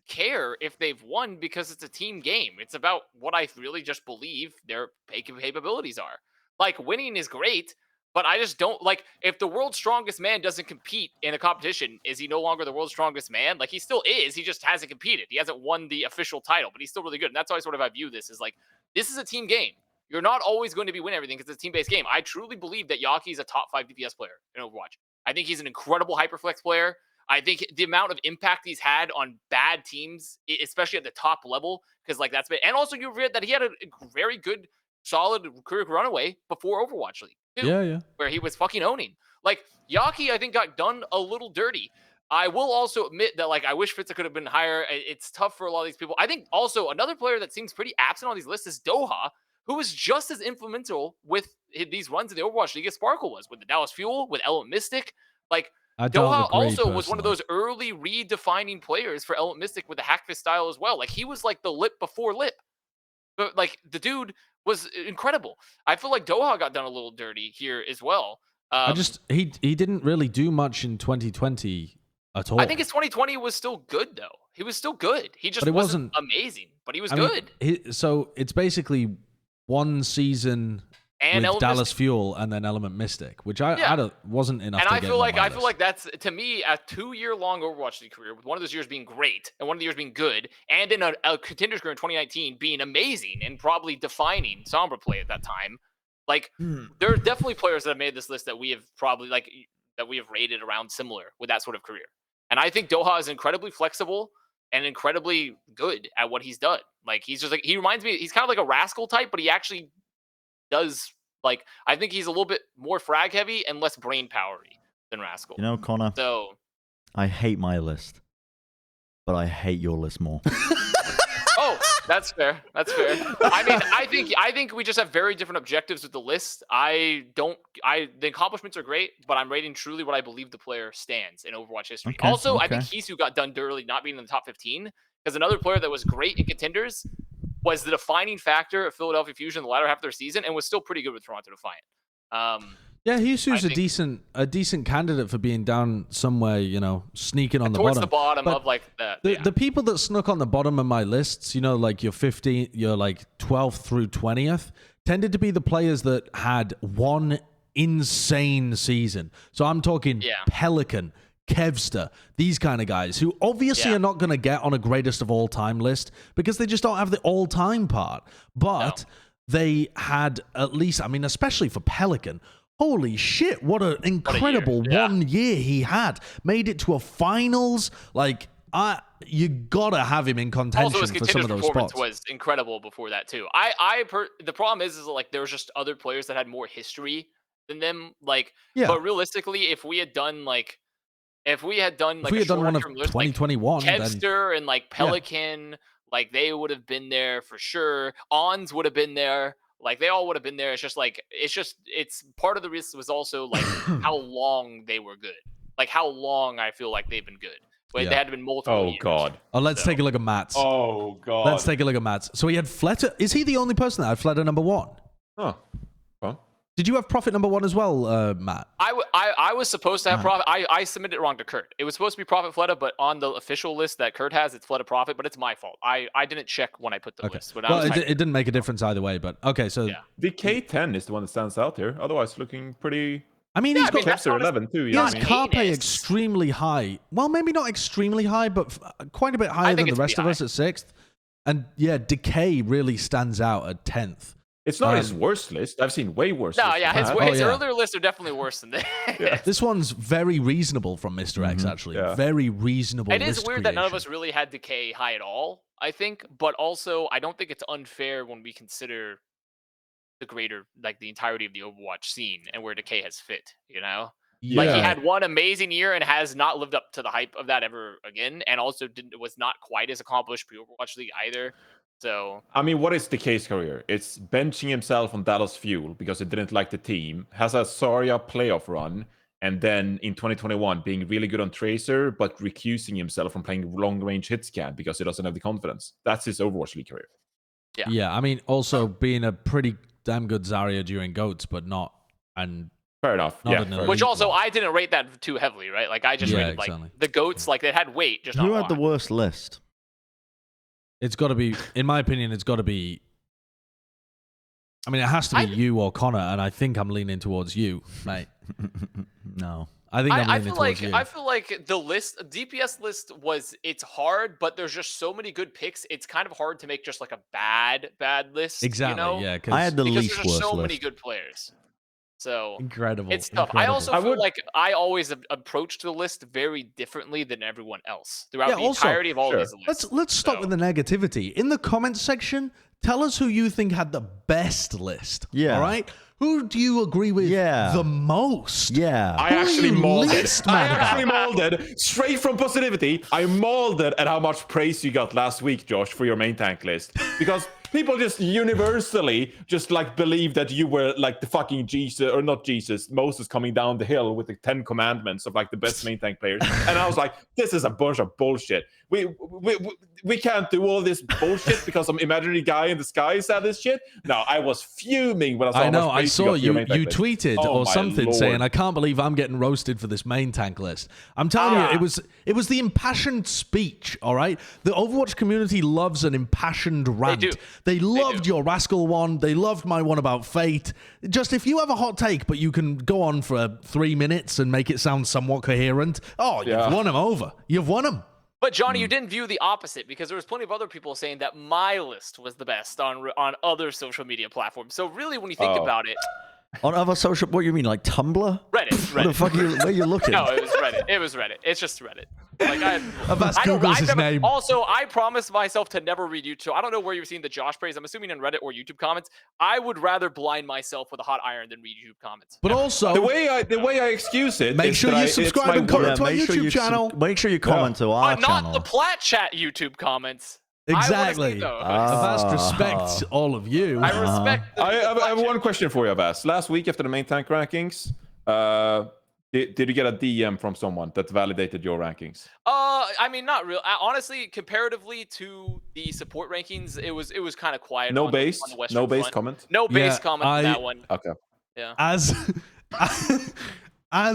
B: care if they've won because it's a team game. It's about what I really just believe their capabilities are. Like winning is great, but I just don't like if the world's strongest man doesn't compete in a competition, is he no longer the world's strongest man? Like he still is, he just hasn't competed. He hasn't won the official title, but he's still really good. And that's how I view this is like, this is a team game. You're not always going to be winning everything because it's a team-based game. I truly believe that Yaki is a top 5 DPS player in Overwatch. I think he's an incredible Hyperflex player. I think the amount of impact he's had on bad teams, especially at the top level, because like that's been, and also you read that he had a very good, solid career runaway before Overwatch League, too,
A: yeah,
B: where he was fucking owning. Like Yaki, I think got done a little dirty. I will also admit that like I wish Fitza could have been higher. It's tough for a lot of these people. I think also another player that seems pretty absent on these lists is Doha, who was just as influential with these runs in the Overwatch League as Sparkle was with the Dallas Fuel, with Element Mystic, like. Doha also was one of those early redefining players for Element Mystic with the Hackfist style as well. Like he was like the Lip before Lip, but like the dude was incredible. I feel like Doha got done a little dirty here as well.
A: He didn't really do much in 2020 at all.
B: I think his 2020 was still good though. He was still good. He just wasn't amazing, but he was good.
A: So it's basically one season. And with Dallas Mystic. Fuel and then Element Mystic, which I wasn't enough. And I feel
B: like that's to me a 2-year-long Overwatch League career with one of those years being great and one of the years being good, and then a Contenders career in 2019 being amazing and probably defining Sombra play at that time. Like there are definitely players that have made this list that we have probably that we have rated around similar with that sort of career. And I think Doha is incredibly flexible and incredibly good at what he's done. Like he's just like he reminds me. He's kind of like a Rascal type, but he actually does like I think he's a little bit more frag heavy and less brain powery than Rascal.
C: You know, Connor.
B: So
C: I hate my list, but I hate your list more.
B: Oh, that's fair. That's fair. I mean, I think we just have very different objectives with the list. The accomplishments are great, but I'm rating truly what I believe the player stands in Overwatch history. I think Hisu got done dirty not being in the top 15 because another player that was great in Contenders was the defining factor of Philadelphia Fusion in the latter half of their season and was still pretty good with Toronto Defiant.
A: Yeah, Hisu's a decent candidate for being down somewhere, sneaking on the bottom.
B: Towards the bottom of like that.
A: The people that snuck on the bottom of my lists, like your 15, your like 12th through 20th, tended to be the players that had one insane season. So I'm talking Pelican, Kevster, these kind of guys who obviously are not going to get on a greatest of all time list because they just don't have the all time part. But they had at least, I mean, especially for Pelican, holy shit, what an incredible 1 year he had. Made it to a finals, like you gotta have him in contention
B: Also, his
A: for some of
B: continuous
A: those
B: performance
A: spots.
B: was incredible before that too. The problem is like there was just other players that had more history than them. Like, but realistically, if we had done like a
A: one of
B: shorter-term list,
A: 2021,
B: like
A: then
B: Kevster and like Pelican, like they would have been there for sure. Ons would have been there. Like they all would have been there. It's part of the risk was also like how long they were good. Like how long I feel like they've been good. But they had been multiple years.
D: God.
A: Oh, let's take a look at Matt's.
D: Oh God.
A: Let's take a look at Matt's. So he had Fletter. Is he the only person that had Fletter number 1?
D: Oh. Well.
A: Did you have Prophet number 1 as well, Matt?
B: I was supposed to have Prophet. I submitted it wrong to Kurt. It was supposed to be Prophet Fleta, but on the official list that Kurt has, it's Fleta Prophet, but it's my fault. I didn't check when I put the list.
A: Well, it didn't make a difference either way, but okay, so...
D: The K10 is the one that stands out here. Otherwise, looking pretty...
A: I mean, he's got
D: Kevster 11 too.
A: He has Carpe extremely high. Well, maybe not extremely high, but quite a bit higher than the rest of us at 6th. And yeah, Decay really stands out at 10th.
D: It's not his worst list. I've seen way worse.
B: No, yeah, his earlier lists are definitely worse than this.
A: This one's very reasonable from Mr. X, actually. Yeah. Very reasonable.
B: It is weird that none of us really had Decay high at all, I think. But also, I don't think it's unfair when we consider the greater, like the entirety of the Overwatch scene and where Decay has fit, you know?
A: Yeah.
B: Like he had one amazing year and has not lived up to the hype of that ever again, and also was not quite as accomplished pre-Overwatch League either. So
D: I mean, what is Decay's career? It's benching himself on Dallas Fuel because he didn't like the team, has a Zarya playoff run, and then in 2021 being really good on Tracer, but recusing himself from playing long-range hit scan because he doesn't have the confidence. That's his Overwatch League career.
A: Yeah, I mean, also being a pretty damn good Zarya during GOATs, but not and
D: fair enough.
B: Which also I didn't rate that too heavily, right? Like I just rated like the GOATs, like they had weight, just
C: who had the worst list?
A: It's got to be, in my opinion, it's got to be. I mean, it has to be you or Connor, and I think I'm leaning towards you, mate.
C: No.
A: I think I'm leaning towards you.
B: I feel like the DPS list it's hard, but there's just so many good picks. It's kind of hard to make just like a bad list.
A: Exactly.
B: You know?
A: Yeah.
C: I had the least worst list.
B: There's so many good players. So
A: incredible.
B: It's tough. I also feel like I always approached the list very differently than everyone else throughout the entirety of all these lists.
A: Let's stop with the negativity. In the comments section, tell us who you think had the best list.
C: Yeah.
A: All right? Who do you agree with the most?
C: Yeah.
D: I actually molded. Straight from positivity. I molded at how much praise you got last week, Josh, for your main tank list. Because people just universally just like believe that you were like the fucking Jesus, or not Jesus, Moses coming down the hill with the 10 commandments of like the best main tank players. And I was like, this is a bunch of bullshit. We can't do all this bullshit because some imaginary guy in the sky said this shit. No, I was fuming when I saw.
A: I know. I saw you tweeted or something
D: Lord.
A: saying, "I can't believe I'm getting roasted for this main tank list." I'm telling you, it was the impassioned speech. All right, the Overwatch community loves an impassioned rant. They loved your Rascal one. They loved my one about Fate. Just if you have a hot take, but you can go on for 3 minutes and make it sound somewhat coherent. Oh, you've won them over. You've won them.
B: But Johnny, you didn't view the opposite because there was plenty of other people saying that my list was the best on other social media platforms. So really, when you think about it,
C: on other social, what do you mean, like Tumblr?
B: Reddit.
C: What the fuck where you looking?
B: No, it was Reddit. It's just Reddit. Like
A: Avast Google's his name.
B: Also, I promised myself to never read YouTube. I don't know where you've seen the Josh praise. I'm assuming in Reddit or YouTube comments. I would rather blind myself with a hot iron than read YouTube comments.
A: But also,
D: the way I excuse it,
A: make sure you subscribe and comment to our YouTube channel.
C: Make sure you comment to our channel.
B: Not the Plat chat YouTube comments.
A: Exactly. Avast respects all of you.
B: I respect.
D: I have one question for you, Avast. Last week after the main tank rankings, did you get a DM from someone that validated your rankings?
B: I mean, not real. Honestly, comparatively to the support rankings, it was kind of quiet.
D: No base comment.
B: No base comment on that one.
D: Okay.
B: Yeah.
A: As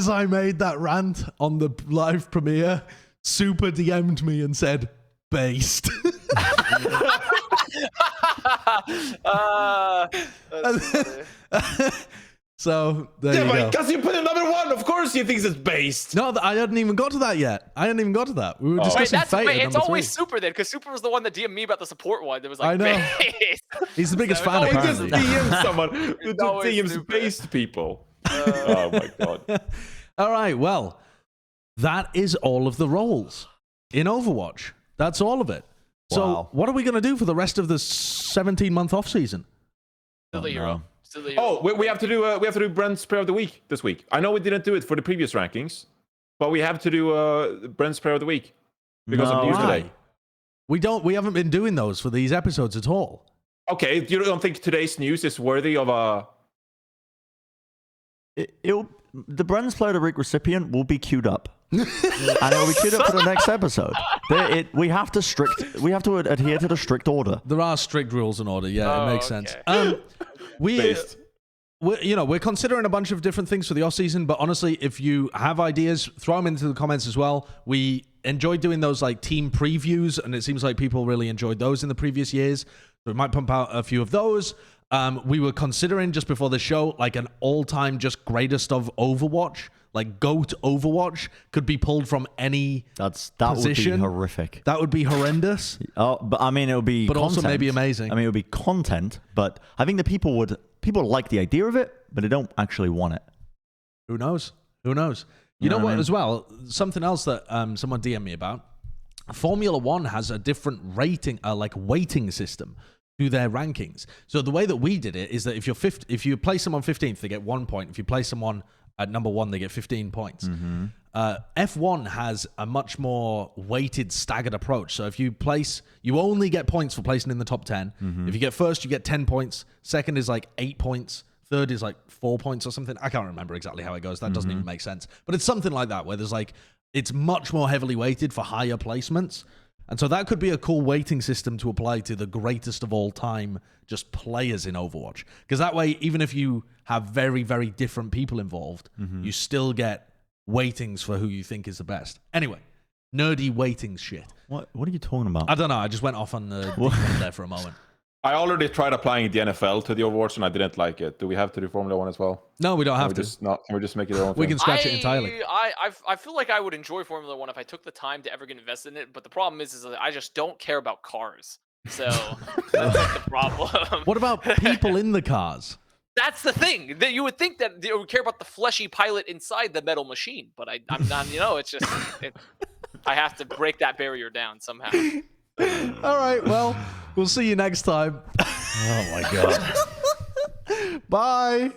A: I made that rant on the live premiere, Super DM'd me and said, "Based." So there you go.
D: Because you put another one, of course he thinks it's based.
A: No, I hadn't even got to that yet. We were discussing Fate.
B: It's always Super then, because Super was the one that DM'd me about the support one. That was like,
A: I know.
B: based.
A: He's the biggest fan, apparently.
D: He just DMs someone who DMs based people. Oh my god.
A: All right, well, that is all of the roles. in Overwatch. That's all of it. So
C: Wow.
A: what are we going to do for the rest of the 17-month off season?
B: Still the hero.
C: no.
B: Still the hero.
D: Oh, we have to do Bren's Player of the Week this week. I know we didn't do it for the previous rankings, but we have to do Bren's Player of the Week because of news today.
A: We haven't been doing those for these episodes at all.
D: Okay, you don't think today's news is worthy of a?
C: The Bren's Player of the Week recipient will be queued up. And it'll be queued up for the next episode. We have to adhere to the strict order.
A: There are strict rules and order. Yeah, it makes sense. We're considering a bunch of different things for the off season, but honestly, if you have ideas, throw them into the comments as well. We enjoyed doing those like team previews, and it seems like people really enjoyed those in the previous years. So we might pump out a few of those. We were considering just before the show, like an all-time just greatest of Overwatch, like GOAT Overwatch could be pulled from any position.
C: Would be horrific.
A: That would be horrendous.
C: Oh, but I mean, it would be.
A: But
C: content.
A: also maybe amazing.
C: I mean, it would be content, but I think that people like the idea of it, but they don't actually want it. Who
A: knows? You know what? I mean? As well, something else that someone DM'd me about. Formula One has a different rating, weighting system to their rankings. So the way that we did it is that if you place someone 15th, they get 1 point. If you place someone at number 1, they get 15 points.
C: Mm-hmm.
A: F1 has a much more weighted, staggered approach. So if you only get points for placing in the top 10.
C: Mm-hmm.
A: If you get first, you get 10 points. Second is like 8 points. Third is like 4 points or something. I can't remember exactly how it goes. That doesn't even make sense. But it's something like that, where there's it's much more heavily weighted for higher placements. And so that could be a cool weighting system to apply to the greatest of all time just players in Overwatch. Because that way, even if you have very, very different people involved, you still get weightings for who you think is the best. Anyway, nerdy weightings shit.
C: What are you talking about?
A: I don't know. I just went off on the deep end there for a moment.
D: I already tried applying the NFL to the Overwatch and I didn't like it. Do we have to do Formula One as well?
A: No, we don't have to.
D: Can we just make it our own thing?
A: We can scratch it entirely.
B: I feel like I would enjoy Formula One if I took the time to ever get invested in it, but the problem is that I just don't care about cars. So that's like the problem.
A: What about people in the cars?
B: That's the thing. That you would think that they would care about the fleshy pilot inside the metal machine, but I'm not. It's just I have to break that barrier down somehow.
A: All right. Well, we'll see you next time.
C: Oh my god.
A: Bye.